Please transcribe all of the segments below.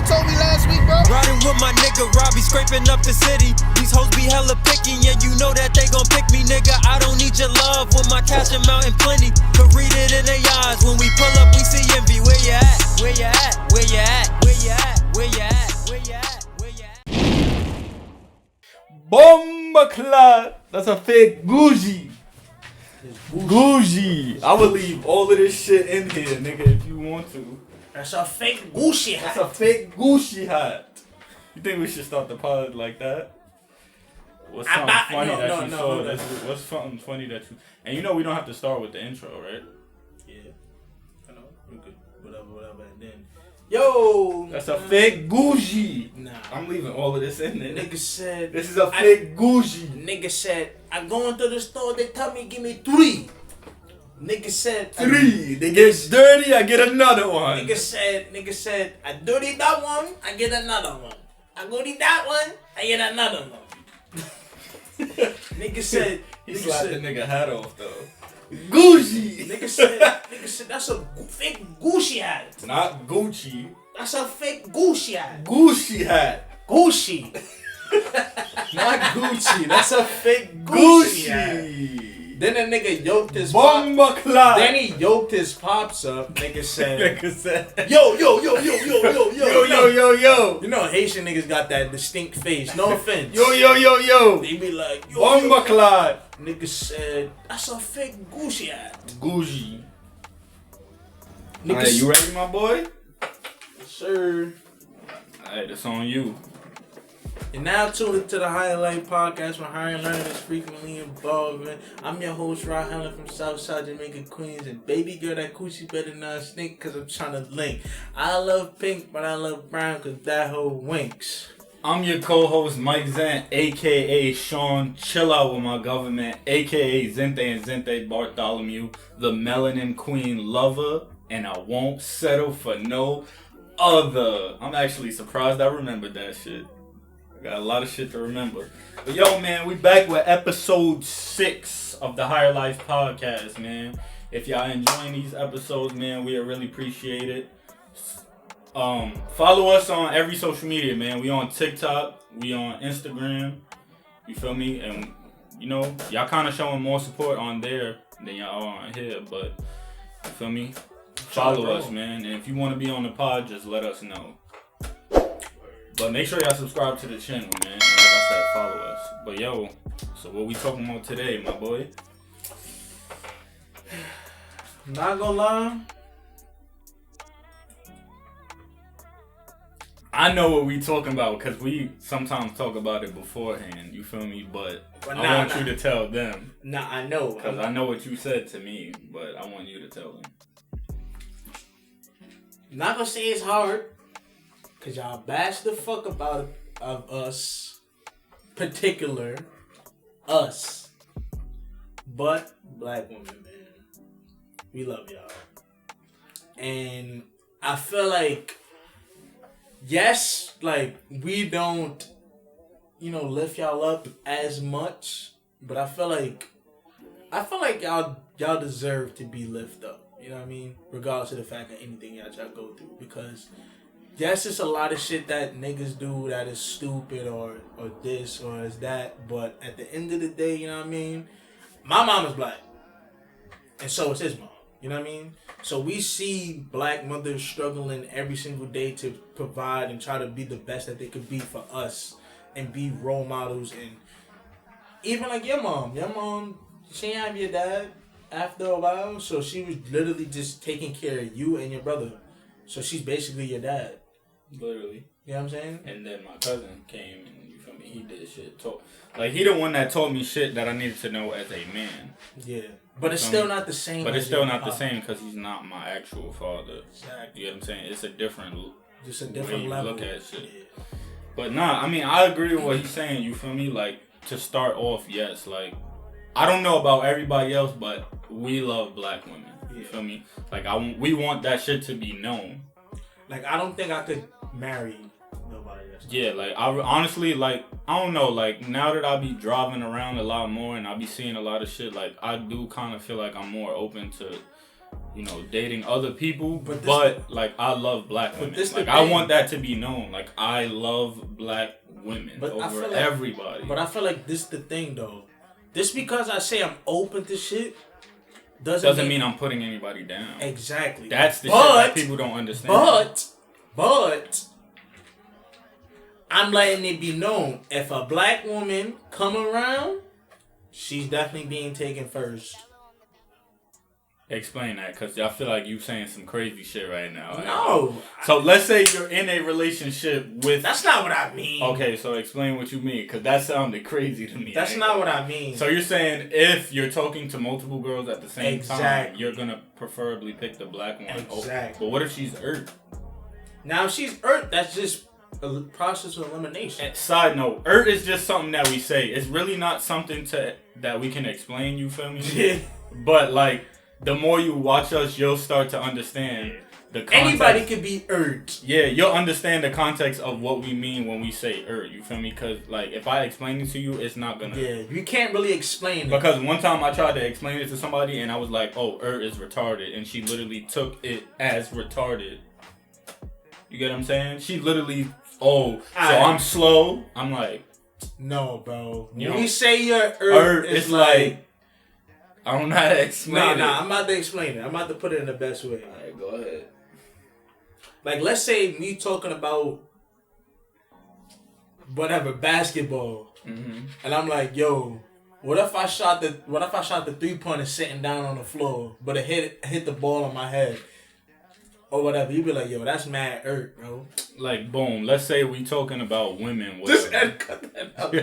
told me last week, bro. Riding with my nigga Robbie, scraping up the city. These hoes be hella picky, and you know that they gon' pick me, nigga. I don't need your love with my cash amount and plenty. Could read it in their eyes. When we pull up, we see envy. Where you at? Where you at? Where you at? Where you at? Where you at? Where you at? Where you at? Bomba clot. That's a fake Gucci. Gucci. I would leave all of this shit in here, nigga, if you want to. That's a fake Gucci hat. That's a fake Gucci hat. You think we should start the pod like that? What's something funny that you saw? What's something funny that you... And you know we don't have to start with the intro, right? Yeah. I know. We could whatever, and then... Yo! That's a fake Gucci. Nah. I'm leaving all of this in there. Nigga said... This is a fake Gucci. Nigga said, I go into the store, they tell me give me 3. Nigga said... 3. They get dirty, I get another one. Nigga said, I dirty that one, I get another one. I go to that one, I get another one. Nigga said... He slapped the nigga hat off, though. Gucci! Nigga said, that's a fake Gucci hat. It's not Gucci. That's a fake Gucci hat. Gucci hat. Gucci. Not Gucci. That's a fake Gucci hat. Then the nigga yoked his Bomba clock. Then he yoked his pops up. Nigga said, yo. You know Haitian niggas got that distinct face. No offense. Yo. They be like, yo. Bomba clock. Nigga said, that's a fake Gucci hat. Gucci. Nigga, alright, you ready, my boy? Sir. Alright, it's on you. And now tune into the Higher Life podcast where higher learning is frequently involved. I'm your host, Rod Helen from Southside Jamaica, Queens. And baby girl, that coochie better not stink because I'm trying to link. I love pink, but I love brown because that hoe winks. I'm your co-host, Mike Zant, a.k.a. Sean, chill out with my government, a.k.a. Zente and Zente Bartholomew, the melanin queen lover, and I won't settle for no other. I'm actually surprised I remembered that shit. I got a lot of shit to remember. But yo, man, we back with episode 6 of the Higher Life podcast, man. If y'all enjoying these episodes, man, we really appreciate it. Follow us on every social media, man. We on TikTok, we on Instagram, you feel me? And, you know, y'all kind of showing more support on there than y'all are on here, but, you feel me? Follow us, man. And if you want to be on the pod, just let us know. But make sure y'all subscribe to the channel, man. And like I said, follow us. But yo, so what we talking about today, my boy? Not gonna lie. I know what we talking about because we sometimes talk about it beforehand. You feel me? But I want you to tell them. Nah, I know. Because I know what you said to me, but I want you to tell them. Not gonna say it's hard. Cause y'all bash the fuck about of us, particular us, but black women, man, we love y'all, and I feel like yes, like we don't, lift y'all up as much, but I feel like y'all deserve to be lifted up. You know what I mean? Regardless of the fact that anything y'all go through, because. Yes, it's a lot of shit that niggas do that is stupid or this or is that. But at the end of the day, you know what I mean? My mom is black. And so is his mom. You know what I mean? So we see black mothers struggling every single day to provide and try to be the best that they could be for us. And be role models. And even like your mom. Your mom, she didn't have your dad after a while. So she was literally just taking care of you and your brother. So she's basically your dad. Literally. You know what I'm saying? And then my cousin came and, you feel me, he did shit. He the one that taught me shit that I needed to know as a man. Yeah. But it's still not the same. But it's still not the same because he's not my actual father. Exactly. You know what I'm saying? It's a different way level. Look at shit. Yeah. But nah, I mean, I agree with what he's saying, you feel me? Like, to start off, yes, like, I don't know about everybody else, but we love black women. You feel me? Like, we want that shit to be known. Like, I don't think I could marry nobody else. Yeah, like, I honestly, like, I don't know, like, now that I be driving around a lot more and I be seeing a lot of shit, like, I do kind of feel like I'm more open to you know, dating other people, But like I love black women. this Like I want that to be known. Like I love black women over everybody. But I feel like this is the thing though. Just because I say I'm open to shit doesn't mean I'm putting anybody down. Exactly. That's the shit that people don't understand. But I'm letting it be known, if a black woman come around, she's definitely being taken first. Explain that, because I feel like you saying some crazy shit right now. No. So let's say you're in a relationship with... That's not what I mean. Okay, so explain what you mean, because that sounded crazy to me. That's not what I mean. So you're saying if you're talking to multiple girls at the same time, you're going to preferably pick the black one. Exactly. But what if she's earth? Now, if she's earth, that's just a process of elimination. And side note, earth is just something that we say. It's really not something that we can explain, you feel me? Yeah. But like... The more you watch us, you'll start to understand the context. Anybody could be earth. Yeah, you'll understand the context of what we mean when we say earth. You feel me? Because, like, if I explain it to you, it's not gonna... Yeah, you can't really explain it. Because one time I tried to explain it to somebody, and I was like, oh, earth is retarded. And she literally took it as retarded. You get what I'm saying? She literally, I'm slow. I'm like... No, bro. When we say you're earth, it's like... I don't know how to explain it. Nah, I'm about to explain it. I'm about to put it in the best way. Alright, go ahead. Like, let's say me talking about whatever, basketball. Mm-hmm. And I'm like, yo, what if I shot the 3-pointer sitting down on the floor, but it hit the ball on my head? Or whatever. You be like, yo, that's mad earth, bro. Like, boom. Let's say we talking about women. Just cut that out.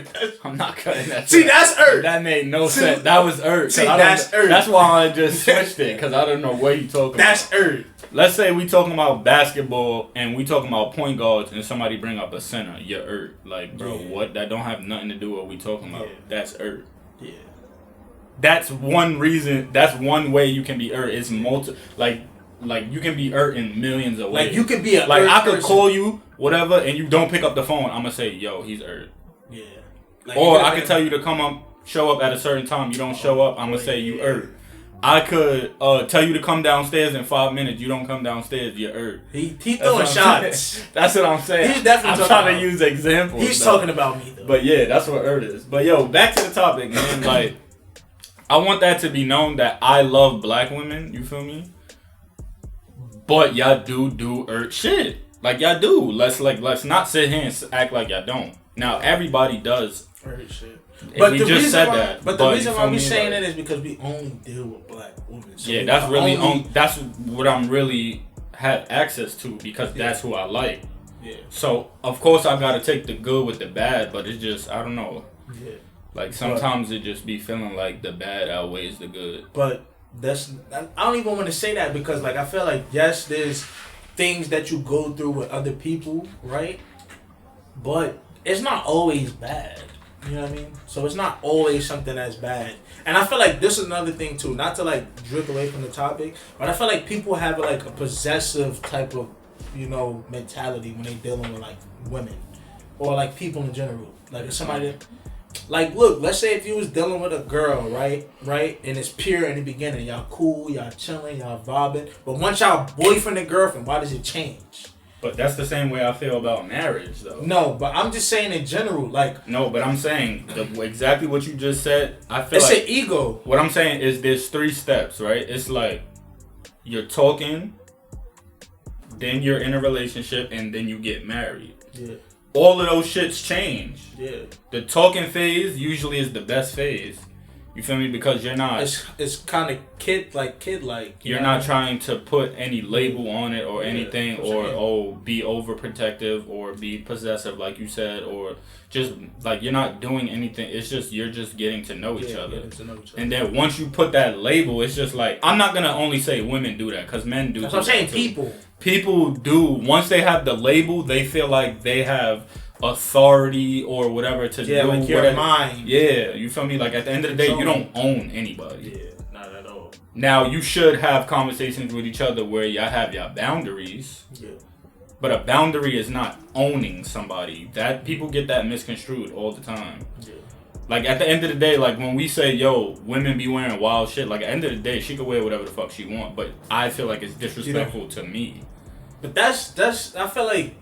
I'm not cutting that. See, that's earth. That made no sense. That was earth. See, that's earth. That's why I just switched it, because I don't know what you talking about. That's earth. Let's say we talking about basketball and we talking about point guards and somebody bring up a center. You're earth. Like, bro, what? That don't have nothing to do with what we talking about. Yeah. That's earth. Yeah. That's one reason. That's one way you can be earth. It's Like you can be earth in millions of ways. Like you could be a I could call you whatever and you don't pick up the phone. I'm gonna say, yo, he's earth. Yeah. Like, or I could tell you to show up at a certain time. You don't show up. I'm gonna say you earth. I could tell you to come downstairs in 5 minutes. You don't come downstairs. You're earth. He throwing shots. That's what I'm saying. He's definitely. I'm trying to use examples. He's talking about me though. But yeah, that's what earth is. But yo, back to the topic, man. Like, I want that to be known that I love black women. You feel me? But y'all do earth shit. Like y'all do. Let's not sit here and act like y'all don't. Now everybody does earth shit. But we just said that. But the reason why we saying that is because we only deal with black women. So yeah, that's really that's what I'm really have access to, because that's who I like. Yeah. So of course I gotta take the good with the bad, but it's just I don't know. Yeah. Like sometimes it just be feeling like the bad outweighs the good. But I don't even want to say that, because like I feel like yes, there's things that you go through with other people, right? But it's not always bad. You know what I mean? So it's not always something that's bad. And I feel like this is another thing too, not to like drift away from the topic, but I feel like people have like a possessive type of, mentality when they dealing with like women or like people in general. Like if somebody, like look, let's say if you was dealing with a girl, right, and it's pure in the beginning, y'all cool, y'all chilling, y'all vibing, but once y'all boyfriend and girlfriend, why does it change? But that's the same way I feel about marriage, though. No, but I'm just saying in general, like. No, but I'm saying exactly what you just said. I feel it's like an ego. What I'm saying is there's 3 steps, right? It's like you're talking, then you're in a relationship, and then you get married. Yeah. All of those shits change. Yeah. The talking phase usually is the best phase. You feel me? Because you're not. It's kind of kid-like. You're not trying to put any label on it or anything, or be overprotective or be possessive, like you said, or just like you're not doing anything. It's just you're just getting to know each other. And then once you put that label, it's just like I'm not gonna only say women do that, because men do. That's what I'm saying. Too. People do. Once they have the label, they feel like they have authority or whatever to do. Like your mind. Yeah, you feel me? Like at the end of the day, you don't own anybody. Yeah, not at all. Now you should have conversations with each other where y'all have your boundaries. Yeah. But a boundary is not owning somebody. That people get that misconstrued all the time. Yeah. Like, at the end of the day, like, when we say, yo, women be wearing wild shit, like, at the end of the day, she could wear whatever the fuck she want, but I feel like it's disrespectful to me. But that's I feel like,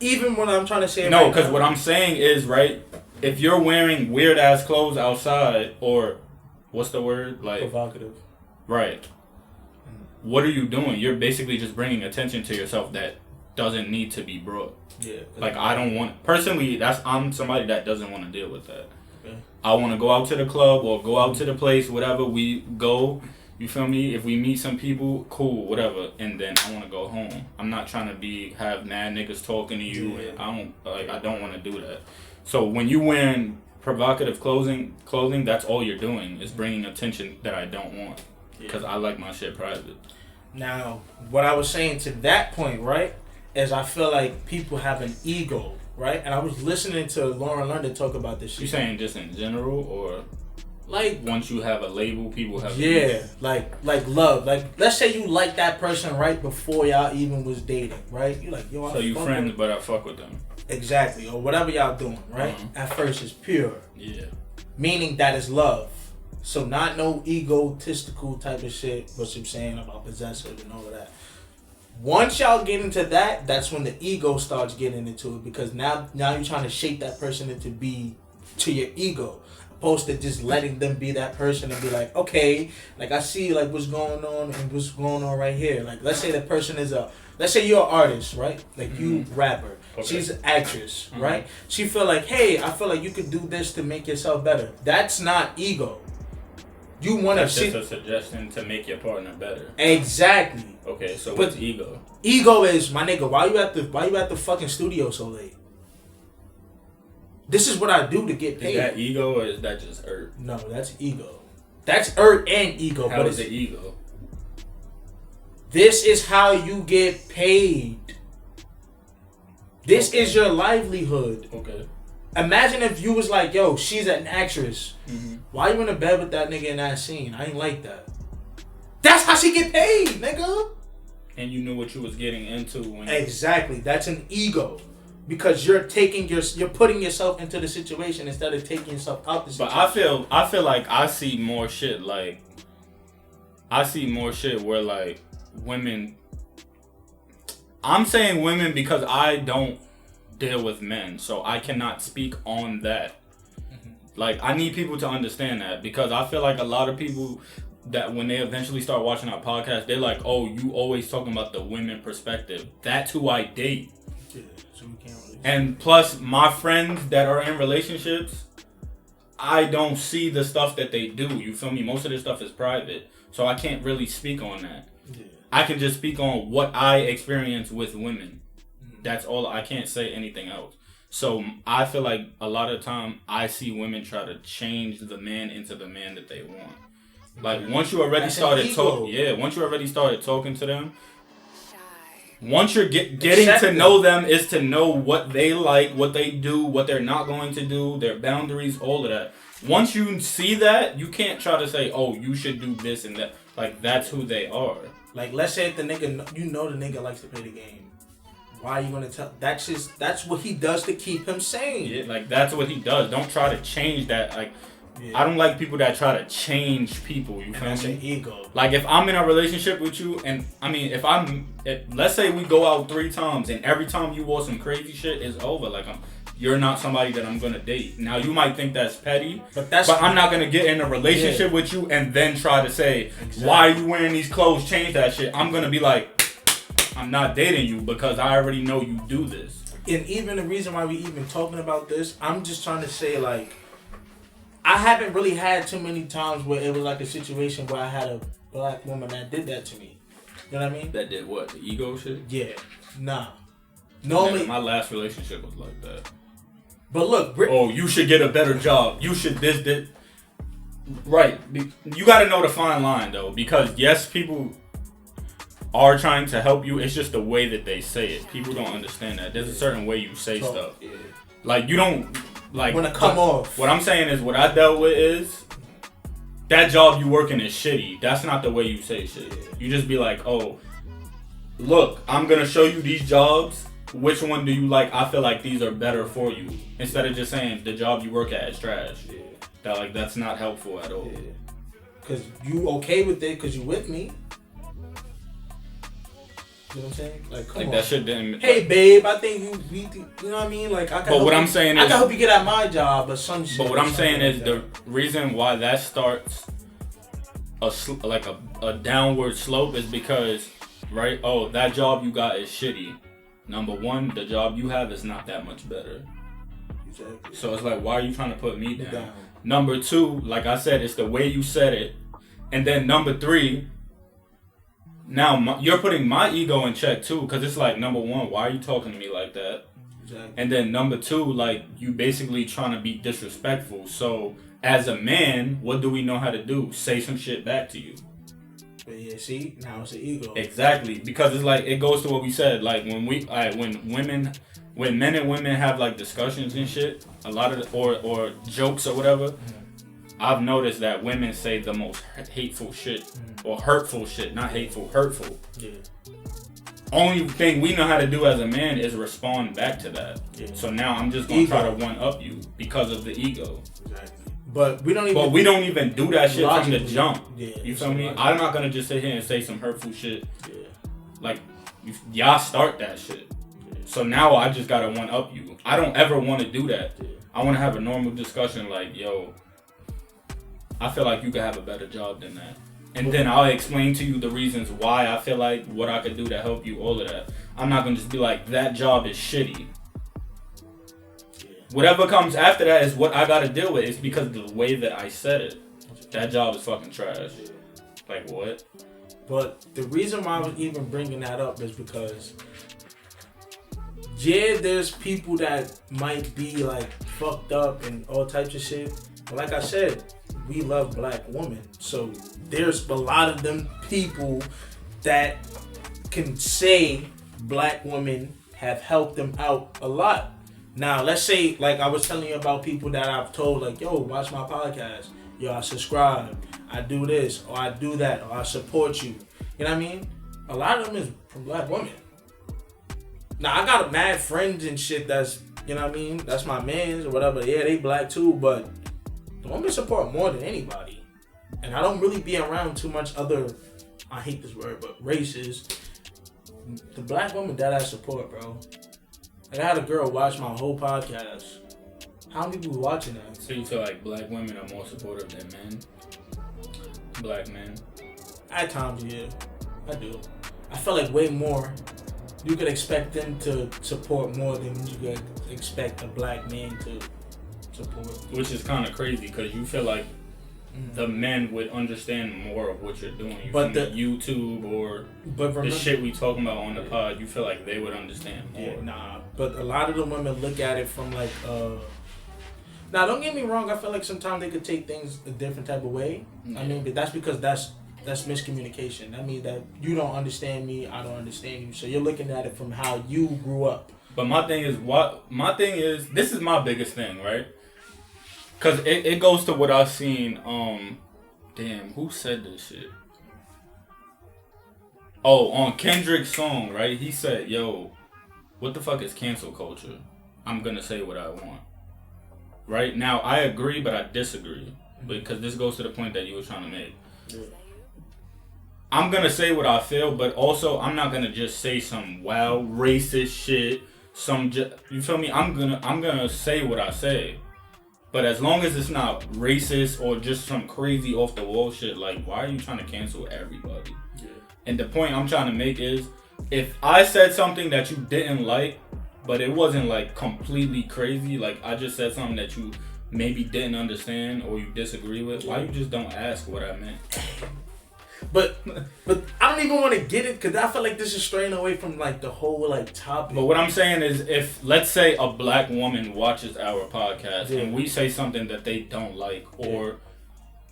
even when I'm trying to say... No, because what I'm saying is, right, if you're wearing weird-ass clothes outside, or, what's the word? Like, provocative. Right. What are you doing? You're basically just bringing attention to yourself that doesn't need to be brought. Yeah. Like, I don't want... Personally, I'm somebody that doesn't want to deal with that. Okay. I want to go out to the club or go out to the place, whatever we go. You feel me? If we meet some people, cool, whatever. And then I want to go home. I'm not trying to have mad niggas talking to you. Yeah. And I don't want to do that. So when you wearing provocative clothing, that's all you're doing is bringing attention that I don't want. Because I like my shit private. Now, what I was saying to that point, right, is I feel like people have an ego, right? And I was listening to Lauren London talk about this shit. You saying just in general, or like once you have a label, people have like love. Like, let's say you like that person right before y'all even was dating, right? You like, yo, so you friends, but I fuck with them. Exactly, or whatever y'all doing, right? At first it's pure. Yeah. Meaning that is love. So not no egotistical type of shit, what you're saying about possessive and all of that. Once y'all get into that, that's when the ego starts getting into it, because now you're trying to shape that person to your ego, opposed to just letting them be that person and be like, okay, like I see like what's going on and what's going on right here. Like, let's say the person let's say you're an artist, right? Like you rapper. Okay. She's an actress, right? She feel like, hey, I feel like you could do this to make yourself better. That's not ego. You want to just a suggestion to make your partner better. Exactly. Okay, so what's ego? Ego is, my nigga, why you at the fucking studio so late? This is what I do to get paid. Is that ego or is that just hurt? No, that's ego. That's hurt and ego. How is it ego? This is how you get paid. This is your livelihood. Okay. Imagine if you was like, yo, she's an actress. Why you in the bed with that nigga in that scene? I ain't like that. That's how she get paid, nigga. And you knew what you was getting into when exactly. That's an ego. Because you're putting yourself into the situation instead of taking yourself out the situation. But I feel like I see more shit where like women, I'm saying women because I don't deal with men, so I cannot speak on that. Like, I need people to understand that, because I feel like a lot of people that when they eventually start watching our podcast, they're like, oh, you always talking about the women perspective. That's who I date. Yeah, so we can't really... And plus, my friends that are in relationships, I don't see the stuff that they do. You feel me? Most of this stuff is private, so I can't really speak on that. Yeah. I can just speak on what I experience with women. That's all. I can't say anything else. So I feel like a lot of time I see women try to change the man into the man that they want. Like, once you already started talking, once you already started talking to them, once you're getting to know them is to know what they like, what they do, what they're not going to do, their boundaries, all of that. Once you see that, you can't try to say, oh, you should do this and that. Like, that's who they are. Like, let's say if the nigga, the nigga likes to play the game. Why are you gonna tell? That's what he does to keep him sane. Yeah, like, that's what he does. Don't try to change that. Like, I don't like people that try to change people. You feel me? That's an ego. Like, if I'm in a relationship with you, and I mean, let's say we go out 3 times, and every time you wore some crazy shit, it's over. Like, you're not somebody that I'm gonna date. Now, you might think that's petty, but I'm not gonna get in a relationship with you and then try to say, why are you wearing these clothes? Change that shit. I'm gonna be like, I'm not dating you because I already know you do this. And even the reason why we even talking about this, I'm just trying to say, like, I haven't really had too many times where it was like a situation where I had a black woman that did that to me. You know what I mean? That did what? The ego shit? Yeah. Nah. Normally, my last relationship was like that. But look, oh, you should get a better job. You should this. Right. You got to know the fine line, though, because yes, people are trying to help you. It's just the way that they say it. People don't understand that. There's a certain way you say stuff. Yeah. Like, you don't, like, want to come off. What I'm saying is, what I dealt with is, that job you working is shitty. That's not the way you say shit. You just be like, oh, look, I'm going to show you these jobs, which one do you like? I feel like these are better for you. Instead of just saying the job you work at is trash. Yeah. That's not helpful at all. Yeah. Cause you okay with it because you with me. You know what I'm saying? Like, come on. That shit didn't. Hey, babe, I think you know what I mean? Like, I can. But what I'm saying is, I can help you get at my job or some shit. But what I'm saying is the reason why that starts a downward slope is because, right? Oh, that job you got is shitty. Number one, the job you have is not that much better. Exactly. So it's like, why are you trying to put me down? Number two, like I said, it's the way you said it. And then number three, now you're putting my ego in check too, because it's like, number one, why are you talking to me like that? Exactly. And then number two, like, you basically trying to be disrespectful. So as a man, what do we know how to do? Say some shit back to you. But yeah, see, now it's an ego. Exactly, because it's like, it goes to what we said, like when men and women have like discussions and shit, a lot of or jokes or whatever, I've noticed that women say the most hateful shit or hurtful shit, not hateful, hurtful. Yeah. Only thing we know how to do as a man is respond back to that. Yeah. So now I'm just gonna try to one up you because of the ego. Exactly. But we don't even do that shit from the jump. Yeah, you feel me? I'm not gonna just sit here and say some hurtful shit. Yeah. Like y'all start that shit. Yeah. So now I just gotta one up you. I don't ever want to do that. Yeah. I want to have a normal discussion like, yo, I feel like you could have a better job than that. And then I'll explain to you the reasons why I feel like what I could do to help you, all of that. I'm not going to just be like, that job is shitty. Yeah. Whatever comes after that is what I got to deal with. It's because of the way that I said it. That job is fucking trash. Yeah. Like, what? But the reason why I was even bringing that up is because, yeah, there's people that might be like fucked up and all types of shit. But like I said, we love black women. So there's a lot of them people that can say black women have helped them out a lot. Now, let's say, like I was telling you about people that I've told, like, yo, watch my podcast. Yo, I subscribe. I do this, or I do that, or I support you. You know what I mean? A lot of them is from black women. Now, I got mad friends and shit that's, you know what I mean? That's my mans or whatever. Yeah, they black too, but the women support more than anybody. And I don't really be around too much other, I hate this word, but races. The black woman that I support, bro. Like, I had a girl watch my whole podcast. How many people watching that? So you feel like black women are more supportive than men? Black men? At times, yeah. I do. I feel like way more. You could expect them to support more than you could expect a black man to support. Which is kind of crazy because you feel like the men would understand more of what you're doing. But the YouTube or the shit we talking about on the pod, you feel like they would understand more. Yeah, nah. But a lot of the women look at it from like, now don't get me wrong, I feel like sometimes they could take things a different type of way. Yeah. I mean, but that's because that's miscommunication. I mean that you don't understand me, I don't understand you. So you're looking at it from how you grew up. But my thing is, this is my biggest thing, right? Cause it goes to what I've seen. Damn, who said this shit? Oh, on Kendrick's song, right? He said, "Yo, what the fuck is cancel culture? I'm gonna say what I want." Right now, I agree, but I disagree because this goes to the point that you were trying to make. Yeah. I'm gonna say what I feel, but also I'm not gonna just say some wild racist shit. You feel me? I'm gonna say what I say. But as long as it's not racist or just some crazy off the wall shit, like, why are you trying to cancel everybody? Yeah. And the point I'm trying to make is, if I said something that you didn't like, but it wasn't like completely crazy, like I just said something that you maybe didn't understand or you disagree with, why you just don't ask what I meant? But I don't even want to get it because I feel like this is straying away from like the whole like topic. But what I'm saying is, if let's say a black woman watches our podcast and we say something that they don't like or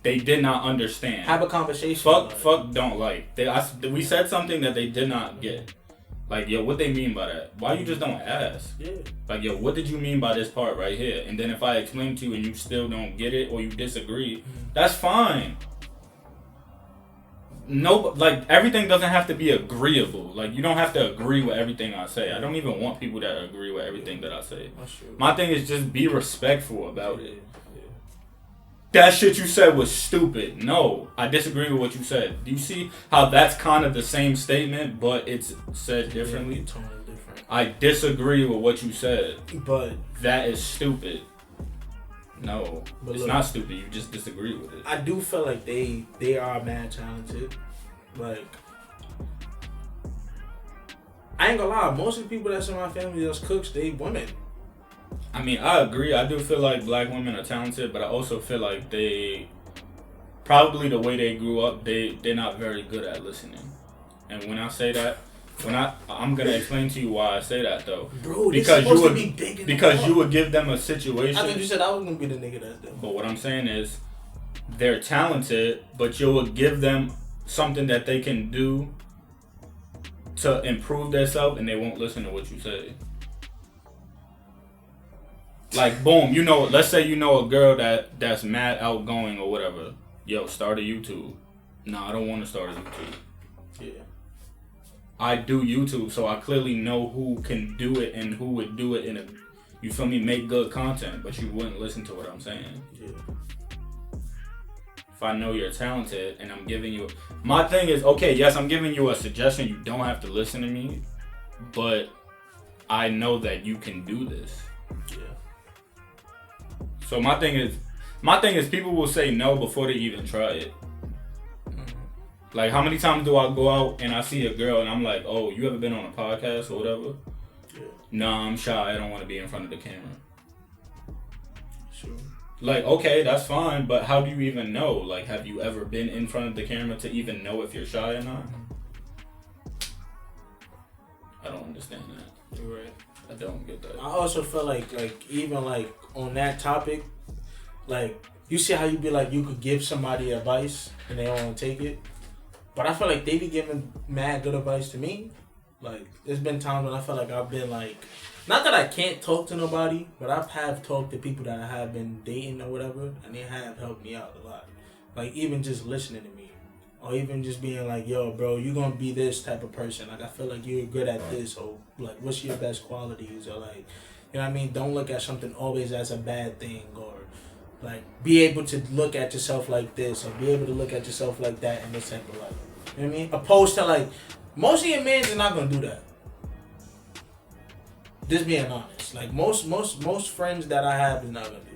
they did not understand, have a conversation. Fuck don't like. We said something that they did not get. Like, yo, what they mean by that? Why you just don't ask? Yeah. Like, yo, what did you mean by this part right here? And then if I explain to you and you still don't get it or you disagree, that's fine. no, like everything doesn't have to be agreeable. Like you don't have to agree with everything I say. I don't even want people that agree with everything that I say. My thing is just be respectful about it. That shit you said was stupid. No, I disagree with what you said. Do you see how that's kind of the same statement, but it's said differently? Totally different. I disagree with what you said. But that is stupid. No, but it's look, not stupid. You just disagree with it. I do feel like they are mad talented. Like, I ain't gonna lie, most of the people that's in my family that's cooks, they women. I mean, I agree. I do feel like black women are talented, but I also feel like they probably the way they grew up, they're not very good at listening. And when I say that, I'm gonna explain to you why I say that though. Bro, because you would be big because you would give them a situation. I thought you said I was gonna be the nigga that's them. But what I'm saying is, they're talented, but you would give them something that they can do to improve themselves, and they won't listen to what you say. Like boom, let's say you know a girl that's mad outgoing or whatever. Yo, start a YouTube. No, I don't want to start a YouTube. Yeah. I do YouTube, so I clearly know who can do it and who would do it in a, you feel me, make good content, but you wouldn't listen to what I'm saying. Yeah. If I know you're talented and I'm giving you, my thing is, okay, yes, I'm giving you a suggestion. You don't have to listen to me, but I know that you can do this. Yeah. So my thing is people will say no before they even try it. Like, how many times do I go out and I see a girl and I'm like, oh, you ever been on a podcast or whatever? Yeah. Nah, I'm shy. I don't want to be in front of the camera. Sure. Like, okay, that's fine, but how do you even know? Like, have you ever been in front of the camera to even know if you're shy or not? I don't understand that. You're right. I don't get that. I also feel like even like on that topic, like you see how you be like you could give somebody advice and they don't want to take it, but I feel like they be giving mad good advice to me. Like there's been times when I feel like I've been like, not that I can't talk to nobody, but I have talked to people that I have been dating or whatever, and they have helped me out a lot. Like even just listening to me. Or even just being like, yo, bro, you gonna be this type of person. Like, I feel like you're good at this. Or, like, what's your best qualities? Or, like, you know what I mean? Don't look at something always as a bad thing. Or, like, be able to look at yourself like this. Or be able to look at yourself like that in this type of life. You know what I mean? Opposed to, like, most of your men are not gonna do that. Just being honest. Like, most friends that I have is not gonna do that.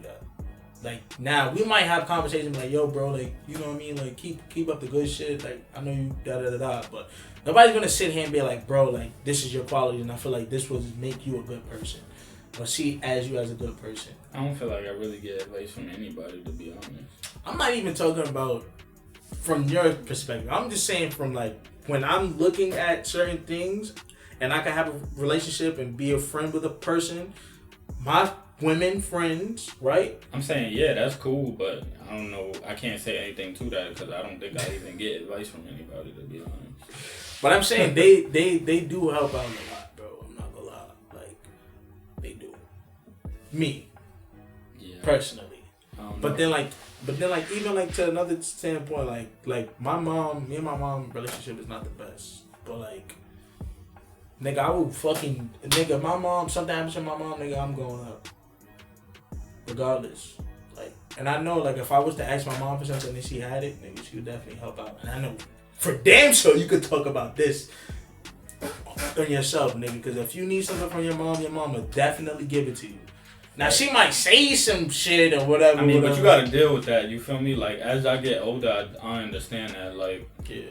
Like, now, we might have conversations like, yo, bro, like, you know what I mean? Like, keep up the good shit. Like, I know you da-da-da-da, but nobody's going to sit here and be like, bro, like, this is your quality, and I feel like this will make you a good person. Or see as you as a good person. I don't feel like I really get advice from anybody, to be honest. I'm not even talking about from your perspective. I'm just saying from, like, when I'm looking at certain things, and I can have a relationship and be a friend with a person, my women friends, right? I'm saying, yeah, that's cool, but I don't know. I can't say anything to that because I don't think I even get advice from anybody, to be honest. But I'm saying they do help out a lot, bro. I'm not gonna lie. Like, they do. Me. Yeah. Personally. But then like even like to another standpoint, like my mom, me and my mom relationship is not the best. But like, nigga, I will fucking, nigga, my mom, something happens to my mom, nigga, I'm going up. Regardless. Like, and I know, like, if I was to ask my mom for something and she had it, nigga, she would definitely help out. And I know for damn sure you could talk about this on yourself, nigga, because if you need something from your mom will definitely give it to you. Now, she might say some shit or whatever. I mean, whatever. but you gotta deal with that, you feel me? Like, as I get older, I understand that, like, yeah.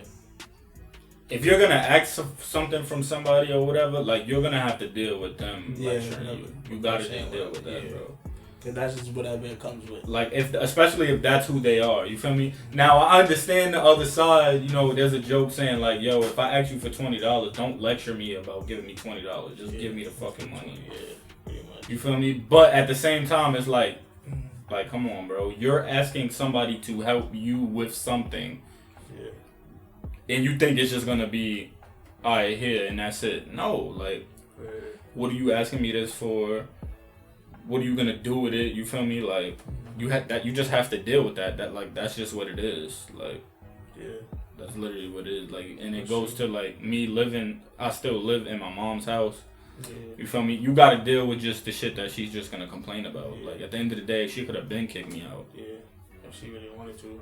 If you're gonna ask something from somebody or whatever, like, you're gonna have to deal with them. Yeah, you gotta just deal with that, bro. Cause that's just whatever it comes with. Like, especially if that's who they are, you feel me? Now, I understand the other side. You know, there's a joke saying like, "Yo, if I ask you for $20, don't lecture me about giving me $20. Just give me the fucking money." Yeah, pretty much. You feel me? But at the same time, it's like, come on, bro. You're asking somebody to help you with something, and you think it's just gonna be, all right, here and that's it. No, like, what are you asking me this for? What are you gonna do with it? You feel me? Like, you just have to deal with that. That, like, that's just what it is. Like, That's literally what it is. Like, and it goes to like me living. I still live in my mom's house. Yeah. You feel me? You got to deal with just the shit that she's just gonna complain about. Yeah. Like at the end of the day, she could have been kicked me out. Yeah, if she really wanted to.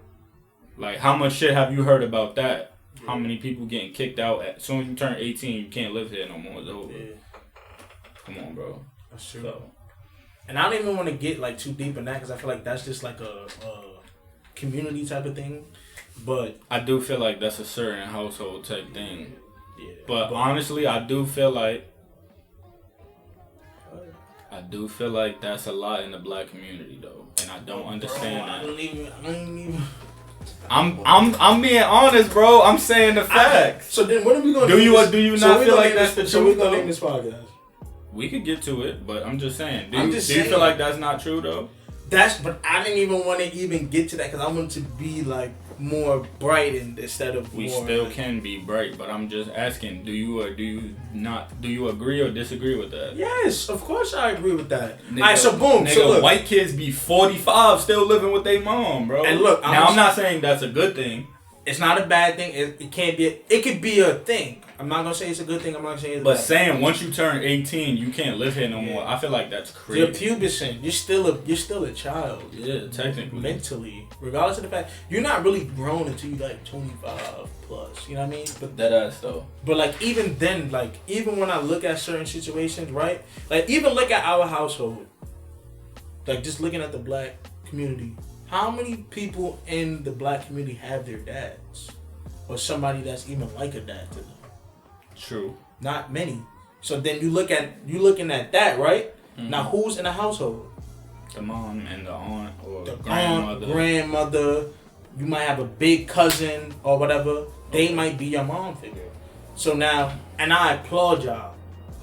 Like, how much shit have you heard about that? Yeah. How many people getting kicked out? As soon as you turn 18, you can't live here no more. It's over. Yeah. Come on, bro. That's true. So. And I don't even want to get like too deep in that because I feel like that's just like a community type of thing. But I do feel like that's a certain household type thing. Yeah. But honestly, I do feel like that's a lot in the black community though, and I don't understand that. I don't even. I'm being honest, bro. I'm saying the facts. So then, what are we gonna do? Do you not feel like that's the truth? So we're gonna name this podcast. We could get to it, but I'm just saying. Do you feel like that's not true though? But I didn't even want to even get to that because I want to be like more bright instead of. We still can be bright, but I'm just asking: do you agree or disagree with that? Yes, of course I agree with that. Nigga, all right, so boom. Nigga, so look, white kids be 45 still living with their mom, bro. And look, I'm not saying that's a good thing. It's not a bad thing. It can't be. It could be a thing. I'm not gonna say it's a good thing. I'm not gonna say it's. But saying once you turn 18, you can't live here no more. I feel like that's crazy. You're pubescent. You're still a child. Yeah, technically. Mentally, regardless of the fact you're not really grown until you like 25 plus. You know what I mean? But that ass though. But like even then, like even when I look at certain situations, right? Like even look at our household. Like just looking at the black community. How many people in the black community have their dads? Or somebody that's even like a dad to them? True. Not many. So then you looking at that, right? Mm-hmm. Now who's in the household? The mom and the aunt or the grandmother. You might have a big cousin or whatever. They might be your mom figure. So now, and I applaud y'all.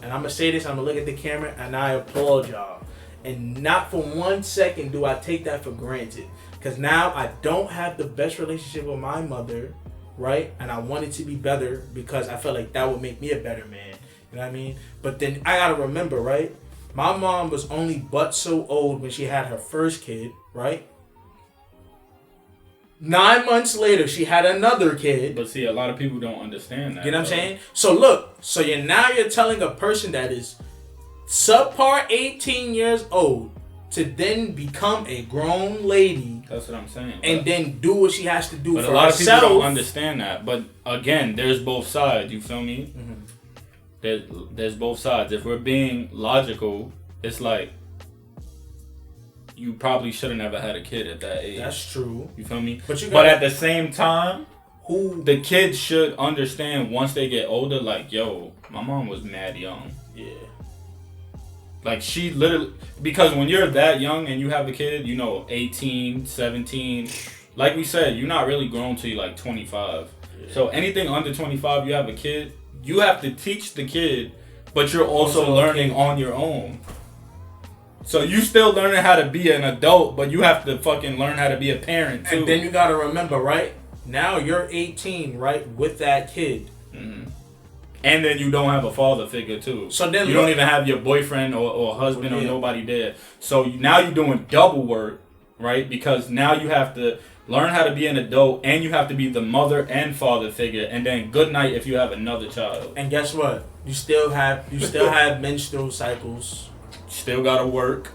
And I'm gonna say this, I'm gonna look at the camera and I applaud y'all. And not for 1 second do I take that for granted. Because now I don't have the best relationship with my mother, right? And I want it to be better because I felt like that would make me a better man. You know what I mean? But then I gotta remember, right? My mom was only but so old when she had her first kid, right? 9 months later, she had another kid. But see, a lot of people don't understand that. You know what I'm saying? So look, you're telling a person that is subpar 18 years old to then become a grown lady. That's what I'm saying. And then do what she has to do for herself. But a lot of people don't understand that. But again, there's both sides. You feel me? Mm-hmm. There's both sides. If we're being logical, it's like you probably shouldn't have had a kid at that age. That's true. You feel me? But at the same time, the kids should understand once they get older, like, yo, my mom was mad young. Yeah. Like, she literally, because when you're that young and you have a kid, 18, 17, like we said, you're not really grown till you're like 25. Yeah. So anything under 25, you have a kid, you have to teach the kid, but you're also learning on your own. So you still learning how to be an adult, but you have to fucking learn how to be a parent too. And then you gotta remember, right? Now you're 18, right, with that kid. Mm-hmm. And then you don't have a father figure too. So then you don't even have your boyfriend or husband or nobody there. So now you're doing double work, right? Because now you have to learn how to be an adult and you have to be the mother and father figure. And then good night if you have another child. And guess what? You still have menstrual cycles. Still gotta work.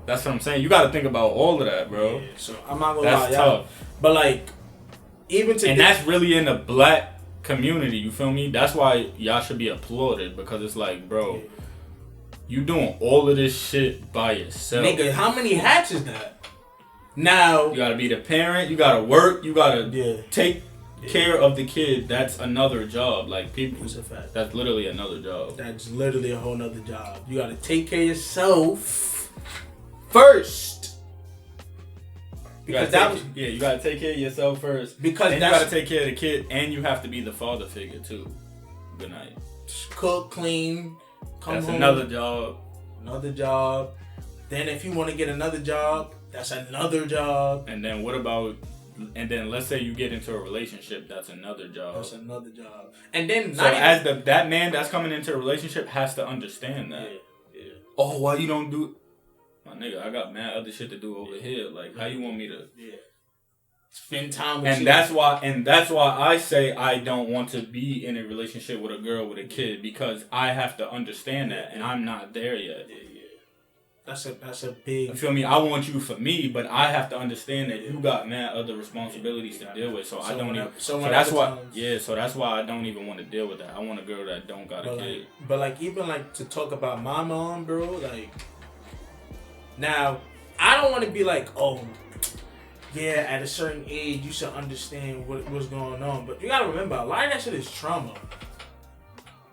That's what I'm saying. You gotta think about all of that, bro. Yeah, so I'm not gonna lie, that's tough. But like, even today, and that's really in the black community. You feel me? That's why y'all should be applauded because it's like, bro, you doing all of this shit by yourself. Nigga, how many hats is that? Now you gotta be the parent. You gotta work. You gotta take care of the kid. That's another job. Like people, that's literally another job. That's literally a whole nother job. You gotta take care of yourself first. You gotta take care of yourself first. Because then you gotta take care of the kid, and you have to be the father figure too. Good night. Cook, clean, come home. That's another job. Another job. Then if you want to get another job, that's another job. And then what about? And then let's say you get into a relationship, that's another job. That's another job. And then that man that's coming into a relationship has to understand that. Yeah. Oh, why you don't do? My nigga, I got mad other shit to do over here. Like, how you want me to? Yeah. spend time with you. And that's why I say I don't want to be in a relationship with a girl with a kid, because I have to understand that, and I'm not there yet. Yeah. That's a big. You feel me? I want you for me, but I have to understand that you got mad other responsibilities to deal with. So I don't even. So that's why. Yeah. So that's why I don't even want to deal with that. I want a girl that don't got a kid. But like even like to talk about my mom, bro. Like now, I don't want to be like, oh, yeah, at a certain age you should understand what's going on. But you gotta remember, a lot of that shit is trauma.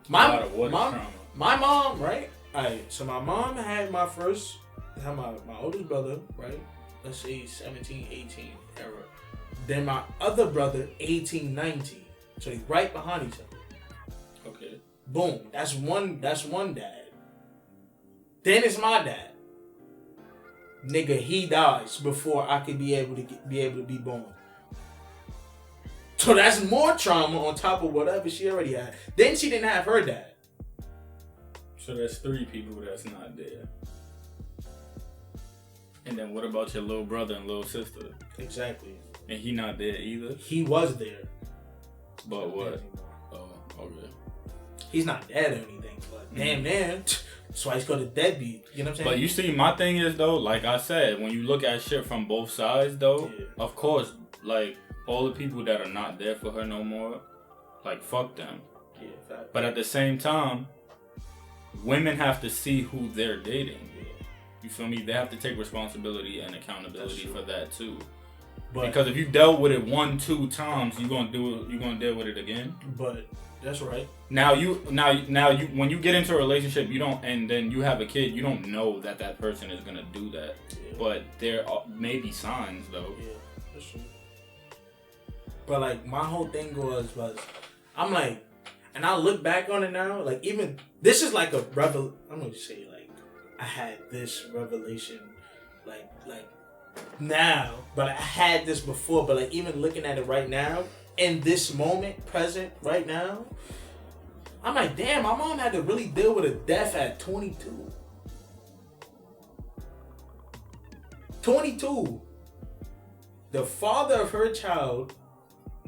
My mom, right? Alright, so my mom had my oldest brother, right? Let's say 17, 18 era. Then my other brother, 18, 19. So they right behind each other. Okay. Boom. That's one dad. Then it's my dad. Nigga, he dies before I could be able to be born. So that's more trauma on top of whatever she already had. Then she didn't have her dad. So that's 3 people that's not there. And then what about your little brother and little sister? Exactly. And he not there either? He was there. But what? Oh, okay. He's not dead or anything, but damn, that's why he's called a deadbeat. You know what I'm saying? But you see, my thing is though, like I said, when you look at shit from both sides though, of course, like all the people that are not there for her no more, like fuck them. Yeah, fact. But at the same time, women have to see who they're dating. You feel me? They have to take responsibility and accountability for that too. But, because if you dealt with it 1-2 times, you gonna deal with it again. But that's right. Now you when you get into a relationship, you don't, and then you have a kid, you don't know that person is gonna do that. Yeah. But there may be signs though. Yeah, that's true. But like my whole thing was I'm like, and I look back on it now, like even this is like a I'm gonna say like I had this revelation like now, but I had this before, but like even looking at it right now, in this moment, present right now, I'm like, damn, my mom had to really deal with a death at 22. 22. The father of her child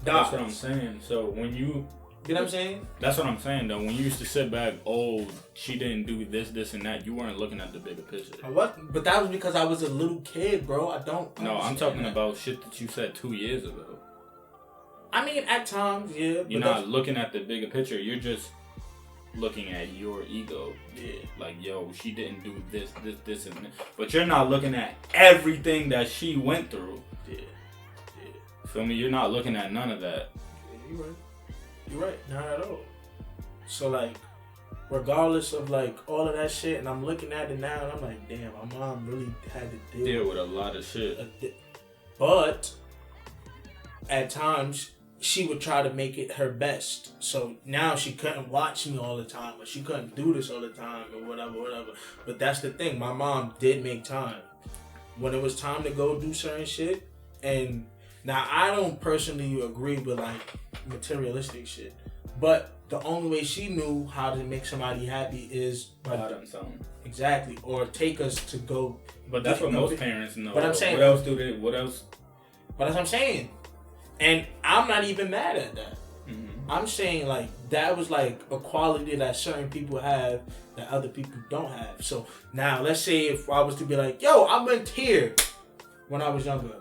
died. That's what I'm saying. So when you know what I'm saying? That's what I'm saying, though. When you used to sit back, oh, she didn't do this, and that, you weren't looking at the bigger picture. What? But that was because I was a little kid, bro. I don't. No, I'm talking about shit that you said 2 years ago. I mean, at times, yeah. You're not looking at the bigger picture. You're just looking at your ego. Yeah. Like, yo, she didn't do this, and that. But you're not looking at everything that she went through. Yeah. Feel me? You're not looking at none of that. Yeah, you're right. You're right, not at all. So like, regardless of like all of that shit, and I'm looking at it now, and I'm like, damn, my mom really had to deal with a lot of shit. But at times, she would try to make it her best. So now she couldn't watch me all the time, or she couldn't do this all the time, or whatever. But that's the thing, my mom did make time. When it was time to go do certain shit, and now I don't personally agree with like materialistic shit, but the only way she knew how to make somebody happy is by doing something. Exactly, or take us to go. But that's what most parents know. But I'm saying, what else do they? What else? But that's what I'm saying, and I'm not even mad at that. Mm-hmm. I'm saying like that was like a quality that certain people have that other people don't have. So now let's say if I was to be like, yo, I went here when I was younger.